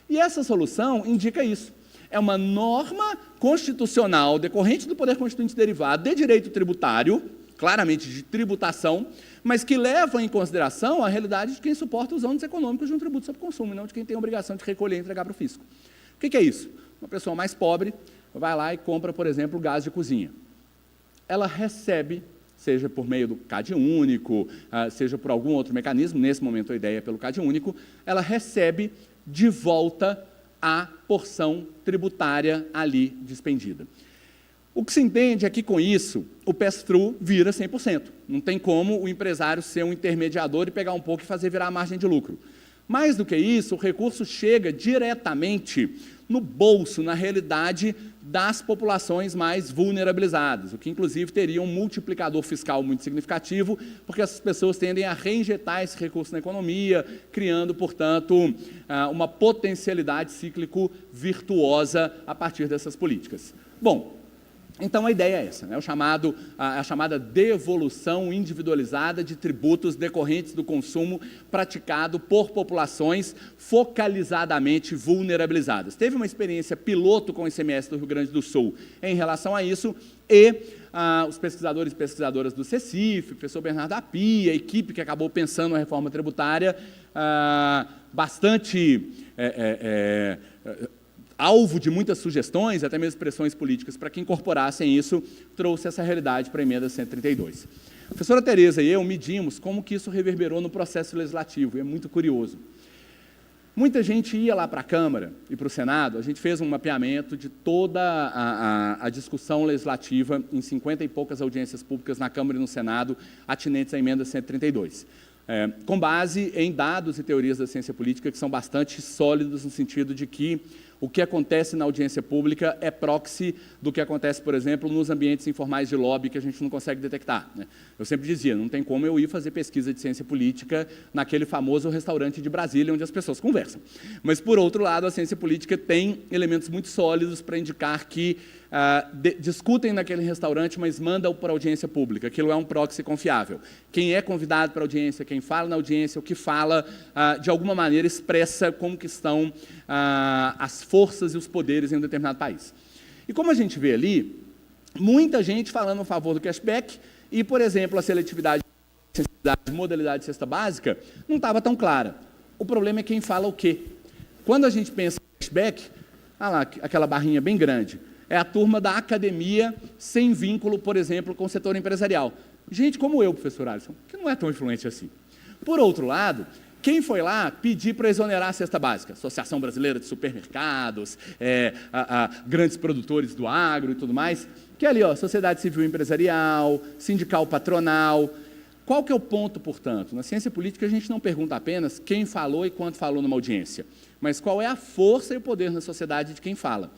S3: E essa solução indica isso. É uma norma constitucional decorrente do poder constituinte derivado de direito tributário, claramente de tributação, mas que leva em consideração a realidade de quem suporta os ônus econômicos de um tributo sobre consumo, e não de quem tem a obrigação de recolher e entregar para o fisco. O que é isso? Uma pessoa mais pobre vai lá e compra, por exemplo, gás de cozinha. Ela recebe, seja por meio do CAD único, seja por algum outro mecanismo, nesse momento a ideia é pelo CAD único, ela recebe de volta a porção tributária ali despendida. O que se entende é que, com isso, o pass-through vira 100%. Não tem como o empresário ser um intermediador e pegar um pouco e fazer virar a margem de lucro. Mais do que isso, o recurso chega diretamente no bolso, na realidade, das populações mais vulnerabilizadas, o que, inclusive, teria um multiplicador fiscal muito significativo, porque essas pessoas tendem a reinjetar esse recurso na economia, criando, portanto, uma potencialidade cíclico virtuosa a partir dessas políticas. Bom, Então, a ideia é essa, né? A chamada devolução individualizada de tributos decorrentes do consumo praticado por populações focalizadamente vulnerabilizadas. Teve uma experiência piloto com o ICMS do Rio Grande do Sul em relação a isso, e os pesquisadores e pesquisadoras do CECIF, o professor Bernardo Api, a equipe que acabou pensando na reforma tributária, bastante alvo de muitas sugestões, até mesmo pressões políticas, para que incorporassem isso, trouxe essa realidade para a emenda 132. A professora Tereza e eu medimos como que isso reverberou no processo legislativo, e é muito curioso. Muita gente ia lá para a Câmara e para o Senado, a gente fez um mapeamento de toda a discussão legislativa em 50 e poucas audiências públicas na Câmara e no Senado, atinentes à emenda 132. Com base em dados e teorias da ciência política que são bastante sólidos no sentido de que o que acontece na audiência pública é proxy do que acontece, por exemplo, nos ambientes informais de lobby que a gente não consegue detectar, né? Eu sempre dizia, não tem como eu ir fazer pesquisa de ciência política naquele famoso restaurante de Brasília onde as pessoas conversam. Mas, por outro lado, a ciência política tem elementos muito sólidos para indicar que discutem naquele restaurante, mas mandam para a audiência pública. Aquilo é um proxy confiável. Quem é convidado para a audiência, quem fala na audiência, o que fala, de alguma maneira expressa como que estão as forças e os poderes em um determinado país. E como a gente vê ali, muita gente falando a favor do cashback e, por exemplo, a seletividade, modalidade de cesta básica, não estava tão clara. O problema é quem fala o quê. Quando a gente pensa em cashback, lá, aquela barrinha bem grande, é a turma da academia sem vínculo, por exemplo, com o setor empresarial. Gente como eu, professor Alisson, que não é tão influente assim. Por outro lado, quem foi lá pedir para exonerar a cesta básica? Associação Brasileira de Supermercados, grandes produtores do agro e tudo mais, que é ali, ó, sociedade civil empresarial, sindical patronal. Qual que é o ponto, portanto? Na ciência política a gente não pergunta apenas quem falou e quanto falou numa audiência, mas qual é a força e o poder na sociedade de quem fala.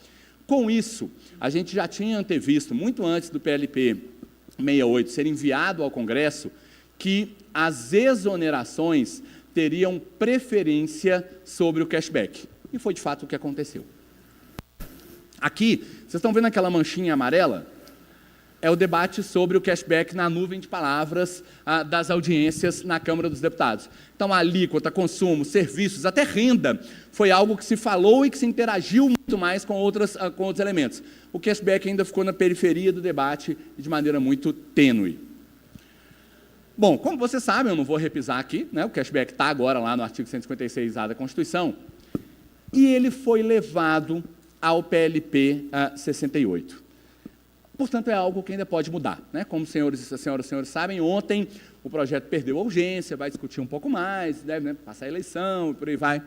S3: Com isso, a gente já tinha antevisto, muito antes do PLP 68 ser enviado ao Congresso, que as exonerações teriam preferência sobre o cashback. E foi, de fato, o que aconteceu. Aqui, vocês estão vendo aquela manchinha amarela? É o debate sobre o cashback na nuvem de palavras das audiências na Câmara dos Deputados. Então, a alíquota, consumo, serviços, até renda, foi algo que se falou e que se interagiu muito mais com outros elementos. O cashback ainda ficou na periferia do debate e de maneira muito tênue. Bom, como vocês sabem, eu não vou repisar aqui, né? O cashback está agora lá no artigo 156A da Constituição, e ele foi levado ao PLP 68. Portanto, é algo que ainda pode mudar, né? Como as senhoras sabem, ontem o projeto perdeu a urgência, vai discutir um pouco mais, deve, né, passar a eleição e por aí vai.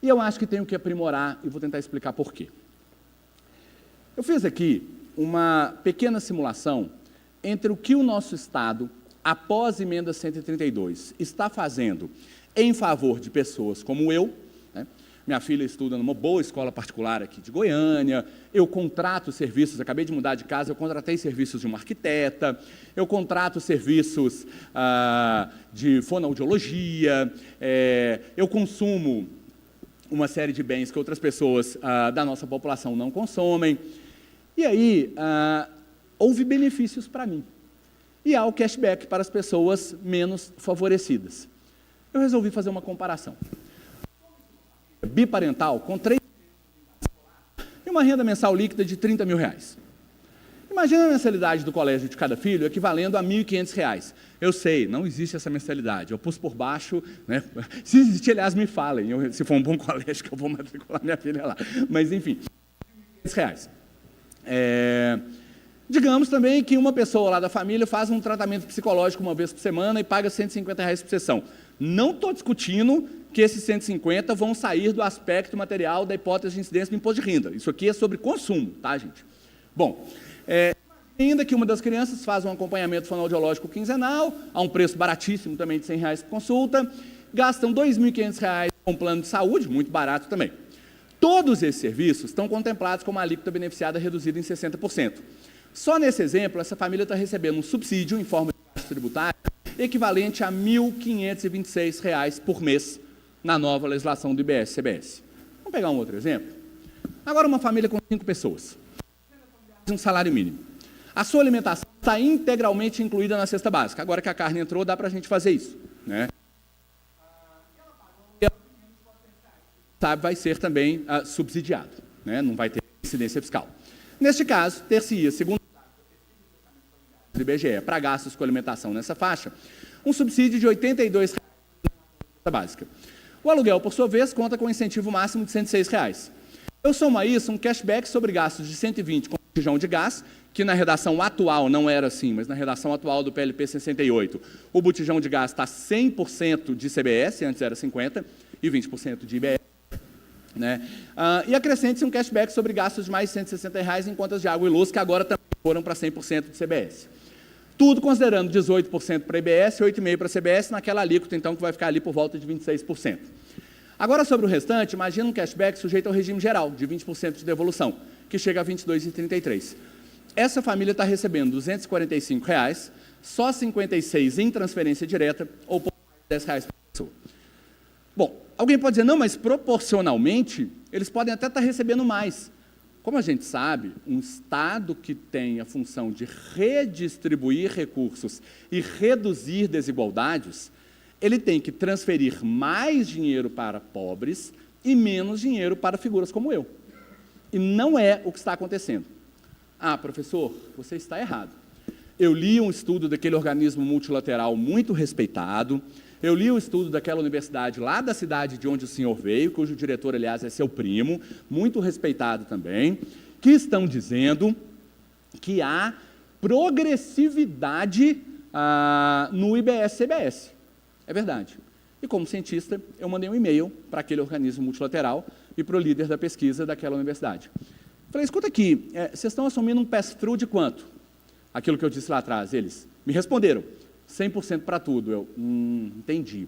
S3: E eu acho que tenho que aprimorar e vou tentar explicar por quê. Eu fiz aqui uma pequena simulação entre o que o nosso Estado, após a emenda 132, está fazendo em favor de pessoas como eu, né? Minha filha estuda numa boa escola particular aqui de Goiânia, eu contrato serviços, acabei de mudar de casa, eu contratei serviços de uma arquiteta, eu contrato serviços de fonoaudiologia, eu consumo uma série de bens que outras pessoas da nossa população não consomem, e aí houve benefícios para mim, e há o cashback para as pessoas menos favorecidas. Eu resolvi fazer uma comparação. Biparental, com 3 e uma renda mensal líquida de R$30 mil. Imagina a mensalidade do colégio de cada filho equivalendo a R$ 1.500. Eu sei, não existe essa mensalidade, eu pus por baixo, né? Se existir, aliás, me falem, se for um bom colégio que eu vou matricular minha filha lá. Mas, enfim, R$1.500. Digamos também que uma pessoa lá da família faz um tratamento psicológico uma vez por semana e paga R$150 por sessão. Não estou discutindo que esses 150 vão sair do aspecto material da hipótese de incidência do imposto de renda. Isso aqui é sobre consumo, tá, gente? Bom, ainda que uma das crianças faz um acompanhamento fonoaudiológico quinzenal, a um preço baratíssimo também de R$100 por consulta, gastam R$2.500 com um plano de saúde, muito barato também. Todos esses serviços estão contemplados com uma alíquota beneficiada reduzida em 60%. Só nesse exemplo, essa família está recebendo um subsídio em forma de taxa tributária equivalente a R$ 1.526 por mês na nova legislação do IBS-CBS. Vamos pegar um outro exemplo? Agora, uma família com 5 pessoas, um salário mínimo. A sua alimentação está integralmente incluída na cesta básica. Agora que a carne entrou, dá para a gente fazer isso, né? Sabe, vai ser também subsidiado, né? Não vai ter incidência fiscal. Neste caso, ter-se-ia, segundo o IBGE, para gastos com alimentação nessa faixa, um subsídio de R$ 82 na cesta básica. O aluguel, por sua vez, conta com um incentivo máximo de R$ 106. Eu somo a isso um cashback sobre gastos de 120 com botijão de gás, que na redação atual não era assim, mas na redação atual do PLP 68, o botijão de gás está 100% de CBS, antes era 50%, e 20% de IBS. Né? E acrescente-se um cashback sobre gastos de mais de R$ 160 em contas de água e luz, que agora também foram para 100% de CBS. Tudo considerando 18% para IBS e 8,5% para CBS, naquela alíquota, então, que vai ficar ali por volta de 26%. Agora, sobre o restante, imagina um cashback sujeito ao regime geral, de 20% de devolução, que chega a R$ 22,33. Essa família está recebendo R$ 245, só R$ 56 em transferência direta, ou por R$ 10 por pessoa. Bom, alguém pode dizer, não, mas proporcionalmente, eles podem até estar recebendo mais. Como a gente sabe, um Estado que tem a função de redistribuir recursos e reduzir desigualdades, ele tem que transferir mais dinheiro para pobres e menos dinheiro para figuras como eu. E não é o que está acontecendo. Ah, professor, você está errado. Eu li um estudo daquele organismo multilateral muito respeitado, eu li o estudo daquela universidade lá da cidade de onde o senhor veio, cujo diretor, aliás, é seu primo, muito respeitado também, que estão dizendo que há progressividade no IBS-CBS. É verdade. E como cientista, eu mandei um e-mail para aquele organismo multilateral e para o líder da pesquisa daquela universidade. Falei, escuta aqui, vocês estão assumindo um pass-through de quanto? Aquilo que eu disse lá atrás, eles me responderam, 100% para tudo. Eu, entendi.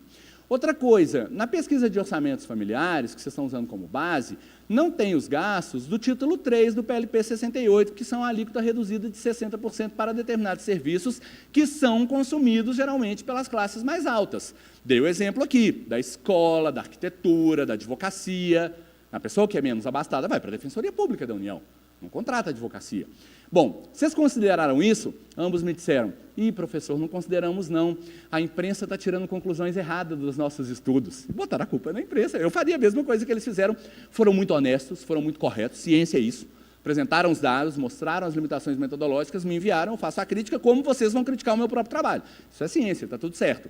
S3: Outra coisa, na pesquisa de orçamentos familiares, que vocês estão usando como base, não tem os gastos do título 3 do PLP 68, que são a alíquota reduzida de 60% para determinados serviços que são consumidos geralmente pelas classes mais altas. Dei o exemplo aqui, da escola, da arquitetura, da advocacia. A pessoa que é menos abastada vai para a Defensoria Pública da União, não contrata advocacia. Bom, vocês consideraram isso? Ambos me disseram, professor, não consideramos não, a imprensa está tirando conclusões erradas dos nossos estudos. Botaram a culpa na imprensa, eu faria a mesma coisa que eles fizeram, foram muito honestos, foram muito corretos, ciência é isso, apresentaram os dados, mostraram as limitações metodológicas, me enviaram, eu faço a crítica como vocês vão criticar o meu próprio trabalho. Isso é ciência, está tudo certo.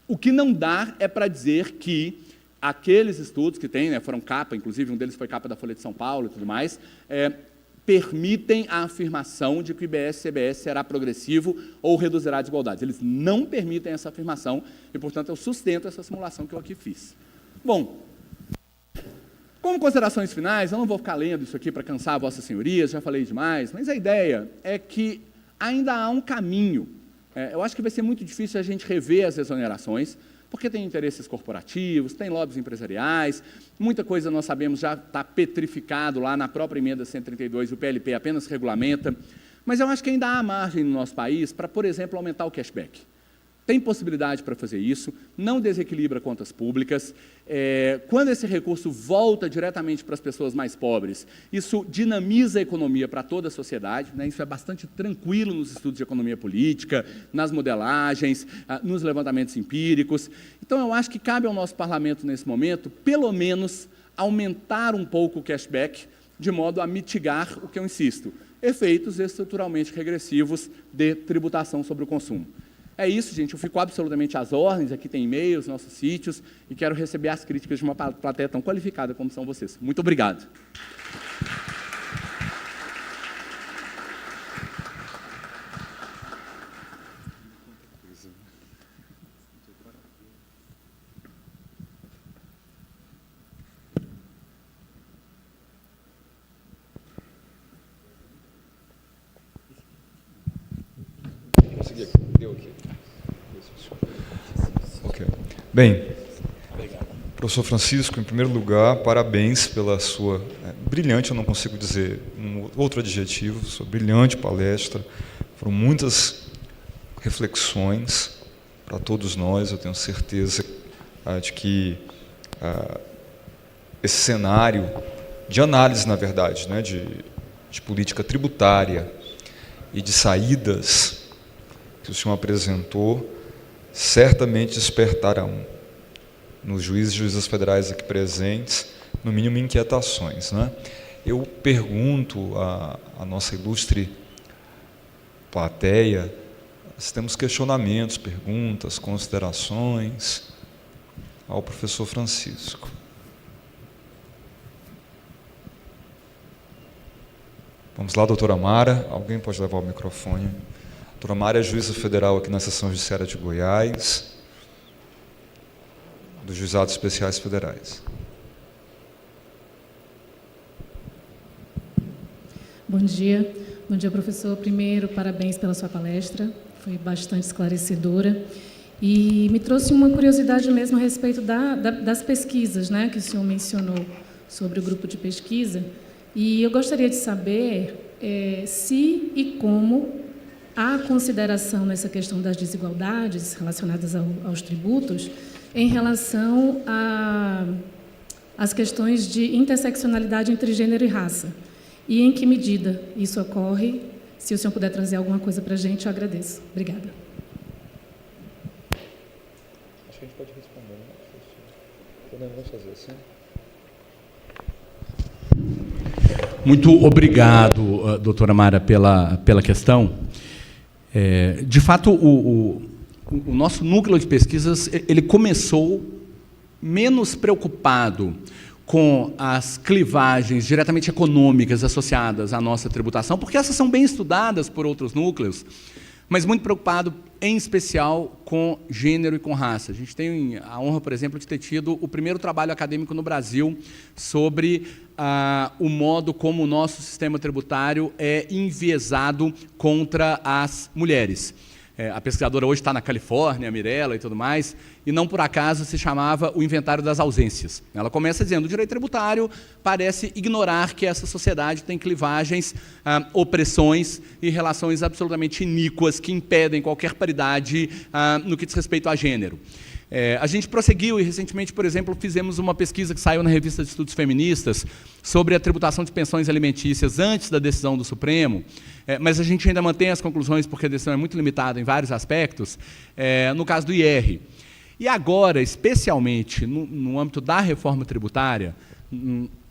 S3: O que não dá é para dizer que aqueles estudos que tem, foram capa, inclusive um deles foi capa da Folha de São Paulo e tudo mais, permitem a afirmação de que o IBS-CBS será progressivo ou reduzirá a desigualdade. Eles não permitem essa afirmação e, portanto, eu sustento essa simulação que eu aqui fiz. Bom, como considerações finais, eu não vou ficar lendo isso aqui para cansar vossas senhorias, já falei demais, mas a ideia é que ainda há um caminho. Eu acho que vai ser muito difícil a gente rever as exonerações, porque tem interesses corporativos, tem lobbies empresariais, muita coisa nós sabemos já está petrificado lá na própria emenda 132, e o PLP apenas regulamenta, mas eu acho que ainda há margem no nosso país para, por exemplo, aumentar o cashback. Tem possibilidade para fazer isso, não desequilibra contas públicas. Quando esse recurso volta diretamente para as pessoas mais pobres, isso dinamiza a economia para toda a sociedade, né? Isso é bastante tranquilo nos estudos de economia política, nas modelagens, nos levantamentos empíricos. Então, eu acho que cabe ao nosso parlamento, nesse momento, pelo menos, aumentar um pouco o cashback, de modo a mitigar o que eu insisto, efeitos estruturalmente regressivos de tributação sobre o consumo. É isso, gente, eu fico absolutamente às ordens, aqui tem e-mails, nossos sítios, e quero receber as críticas de uma plateia tão qualificada como são vocês. Muito obrigado.
S2: Deu aqui. Ok. Bem, professor Francisco, em primeiro lugar, parabéns pela sua brilhante, eu não consigo dizer um outro adjetivo, sua brilhante palestra. Foram muitas reflexões para todos nós, eu tenho certeza de que esse cenário de análise, na verdade, né, de política tributária e de saídas que o senhor apresentou certamente despertarão nos juízes e juízas federais aqui presentes, no mínimo, inquietações, né? Eu pergunto à nossa ilustre plateia se temos questionamentos, perguntas, considerações ao professor Francisco. Vamos lá, doutora Mara. Alguém pode levar o microfone? Doutora Mara é juíza federal aqui na Seção Judiciária de Goiás, dos Juizados Especiais Federais.
S4: Bom dia. Bom dia, professor. Primeiro, parabéns pela sua palestra. Foi bastante esclarecedora. E me trouxe uma curiosidade mesmo a respeito das pesquisas, né, que o senhor mencionou sobre o grupo de pesquisa. E eu gostaria de saber se e como há consideração nessa questão das desigualdades relacionadas aos tributos em relação às questões de interseccionalidade entre gênero e raça. E em que medida isso ocorre? Se o senhor puder trazer alguma coisa para a gente, eu agradeço. Obrigada.
S2: Acho que a gente pode responder, né? Podemos fazer assim.
S3: Muito obrigado, doutora Mara, pela questão. De fato, o nosso núcleo de pesquisas ele começou menos preocupado com as clivagens diretamente econômicas associadas à nossa tributação, porque essas são bem estudadas por outros núcleos, mas muito preocupado, em especial, com gênero e com raça. A gente tem a honra, por exemplo, de ter tido o primeiro trabalho acadêmico no Brasil sobre o modo como o nosso sistema tributário é enviesado contra as mulheres. A pesquisadora hoje está na Califórnia, a Mirella e tudo mais, e não por acaso se chamava o inventário das ausências. Ela começa dizendo que o direito tributário parece ignorar que essa sociedade tem clivagens, opressões e relações absolutamente iníquas que impedem qualquer paridade no que diz respeito a gênero. A gente prosseguiu e, recentemente, por exemplo, fizemos uma pesquisa que saiu na Revista de Estudos Feministas sobre a tributação de pensões alimentícias antes da decisão do Supremo, mas a gente ainda mantém as conclusões porque a decisão é muito limitada em vários aspectos, no caso do IR. E agora, especialmente no âmbito da reforma tributária,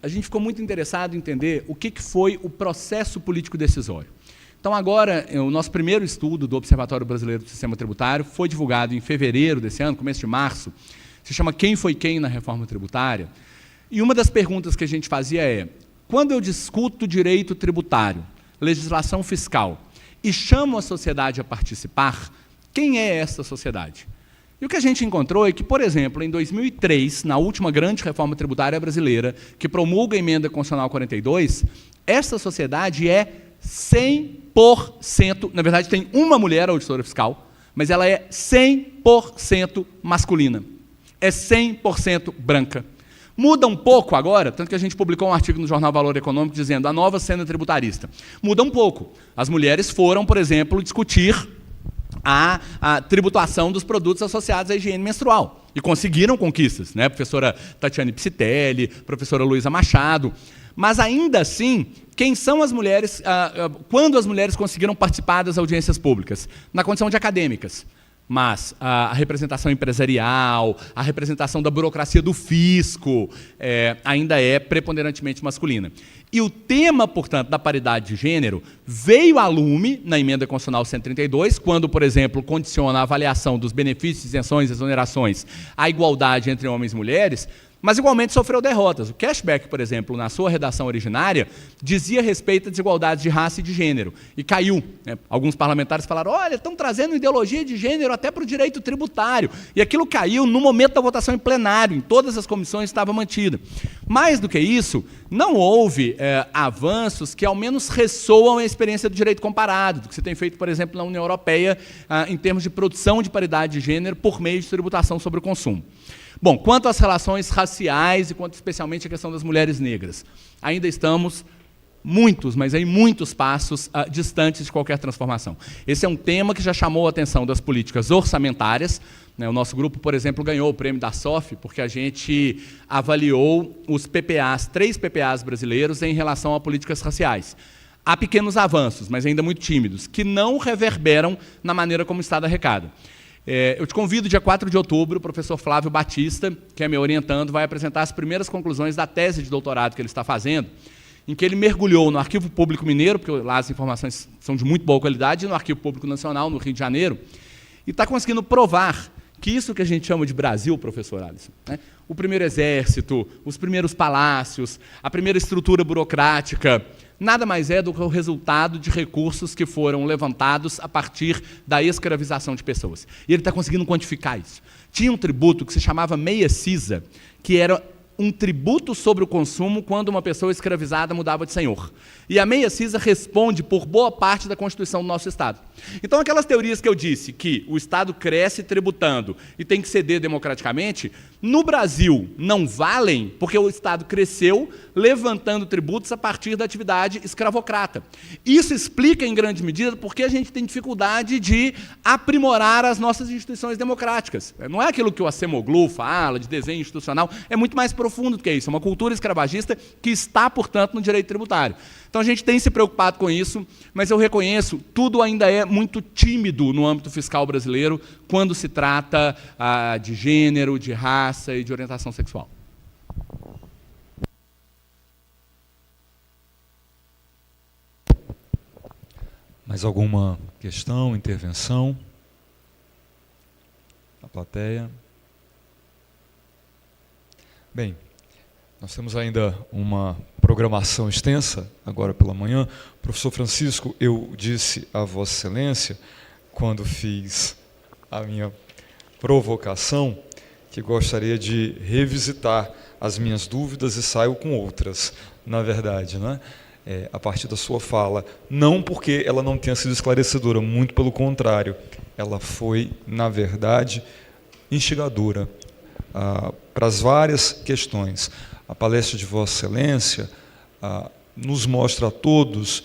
S3: a gente ficou muito interessado em entender o que foi o processo político decisório. Então, agora, o nosso primeiro estudo do Observatório Brasileiro do Sistema Tributário foi divulgado em fevereiro desse ano, começo de março, se chama Quem foi quem na reforma tributária? E uma das perguntas que a gente fazia é, quando eu discuto direito tributário, legislação fiscal, e chamo a sociedade a participar, quem é essa sociedade? E o que a gente encontrou é que, por exemplo, em 2003, na última grande reforma tributária brasileira, que promulga a Emenda Constitucional 42, essa sociedade é 100%, na verdade tem uma mulher auditora fiscal, mas ela é 100% masculina, é 100% branca. Muda um pouco agora, tanto que a gente publicou um artigo no jornal Valor Econômico dizendo a nova cena tributarista. Muda um pouco. As mulheres foram, por exemplo, discutir a tributação dos produtos associados à higiene menstrual e conseguiram conquistas, né? Professora Tatiane Psitelli, professora Luísa Machado. Mas, ainda assim, quem são as mulheres, quando as mulheres conseguiram participar das audiências públicas? Na condição de acadêmicas. Mas a representação empresarial, a representação da burocracia do fisco, ainda é preponderantemente masculina. E o tema, portanto, da paridade de gênero veio a lume na Emenda Constitucional 132, quando, por exemplo, condiciona a avaliação dos benefícios, isenções e exonerações à igualdade entre homens e mulheres, mas igualmente sofreu derrotas. O Cashback, por exemplo, na sua redação originária, dizia respeito à desigualdade de raça e de gênero, e caiu. Né? Alguns parlamentares falaram, olha, estão trazendo ideologia de gênero até para o direito tributário, e aquilo caiu no momento da votação em plenário, em todas as comissões estava mantida. Mais do que isso, não houve avanços que ao menos ressoam a experiência do direito comparado, do que se tem feito, por exemplo, na União Europeia, em termos de produção de paridade de gênero por meio de tributação sobre o consumo. Bom, quanto às relações raciais e quanto especialmente à questão das mulheres negras, ainda estamos muitos, mas aí muitos passos distantes de qualquer transformação. Esse é um tema que já chamou a atenção das políticas orçamentárias. Né? O nosso grupo, por exemplo, ganhou o prêmio da SOF porque a gente avaliou os PPAs, 3 PPAs brasileiros em relação a políticas raciais. há pequenos avanços, mas ainda muito tímidos, que não reverberam na maneira como o Estado arrecada. Eu te convido, dia 4 de outubro, o professor Flávio Batista, que é me orientando, vai apresentar as primeiras conclusões da tese de doutorado que ele está fazendo, em que ele mergulhou no Arquivo Público Mineiro, porque lá as informações são de muito boa qualidade, e no Arquivo Público Nacional, no Rio de Janeiro, e está conseguindo provar que isso que a gente chama de Brasil, professor Alisson, né? O primeiro exército, os primeiros palácios, a primeira estrutura burocrática, nada mais é do que o resultado de recursos que foram levantados a partir da escravização de pessoas. E ele está conseguindo quantificar isso. Tinha um tributo que se chamava meia-cisa, que era um tributo sobre o consumo quando uma pessoa escravizada mudava de senhor. E a meia-cisa responde por boa parte da Constituição do nosso Estado. Então, aquelas teorias que eu disse, que o Estado cresce tributando e tem que ceder democraticamente, no Brasil não valem, porque o Estado cresceu levantando tributos a partir da atividade escravocrata. Isso explica, em grande medida, porque a gente tem dificuldade de aprimorar as nossas instituições democráticas. Não é aquilo que o Acemoglu fala, de desenho institucional, é muito mais profundo do que isso. É uma cultura escravagista que está, portanto, no direito tributário. Então, a gente tem se preocupado com isso, mas eu reconheço, tudo ainda é muito tímido no âmbito fiscal brasileiro quando se trata de gênero, de raça e de orientação sexual.
S2: Mais alguma questão, intervenção? A plateia? Bem, nós temos ainda uma programação extensa, agora pela manhã. Professor Francisco, eu disse a Vossa Excelência, quando fiz a minha provocação, que gostaria de revisitar as minhas dúvidas e saio com outras, na verdade, né? A partir da sua fala. Não porque ela não tenha sido esclarecedora, muito pelo contrário. Ela foi, na verdade, instigadora para as várias questões. A palestra de Vossa Excelência nos mostra a todos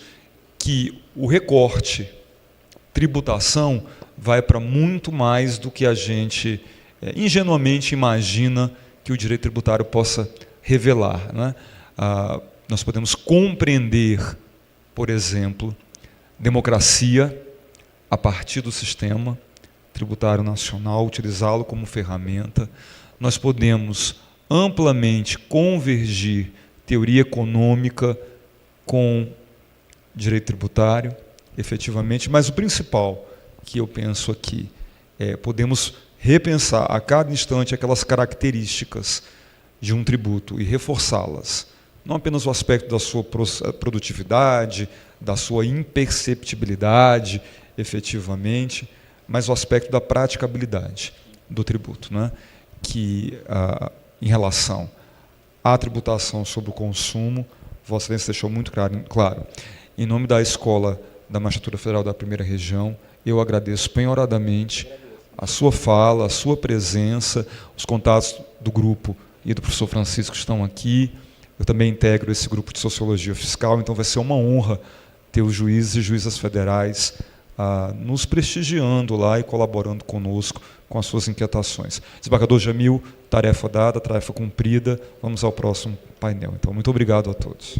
S2: que o recorte, tributação, vai para muito mais do que a gente ingenuamente imagina que o direito tributário possa revelar, né? Nós podemos compreender, por exemplo, democracia a partir do sistema tributário nacional, utilizá-lo como ferramenta. Nós podemos amplamente convergir teoria econômica com direito tributário, efetivamente, mas o principal que eu penso aqui é podemos repensar a cada instante aquelas características de um tributo e reforçá-las. Não apenas o aspecto da sua produtividade, da sua imperceptibilidade, efetivamente, mas o aspecto da praticabilidade do tributo, né? Que, em relação à tributação sobre o consumo, Vossa Excelência deixou muito claro. Em nome da Escola da Magistratura Federal da Primeira Região, eu agradeço penhoradamente a sua fala, a sua presença, os contatos do grupo e do professor Francisco que estão aqui. Eu também integro esse grupo de Sociologia Fiscal, então vai ser uma honra ter os juízes e juízas federais nos prestigiando lá e colaborando conosco com as suas inquietações. Desembargador Jamil, tarefa dada, tarefa cumprida. Vamos ao próximo painel. Então, muito obrigado a todos.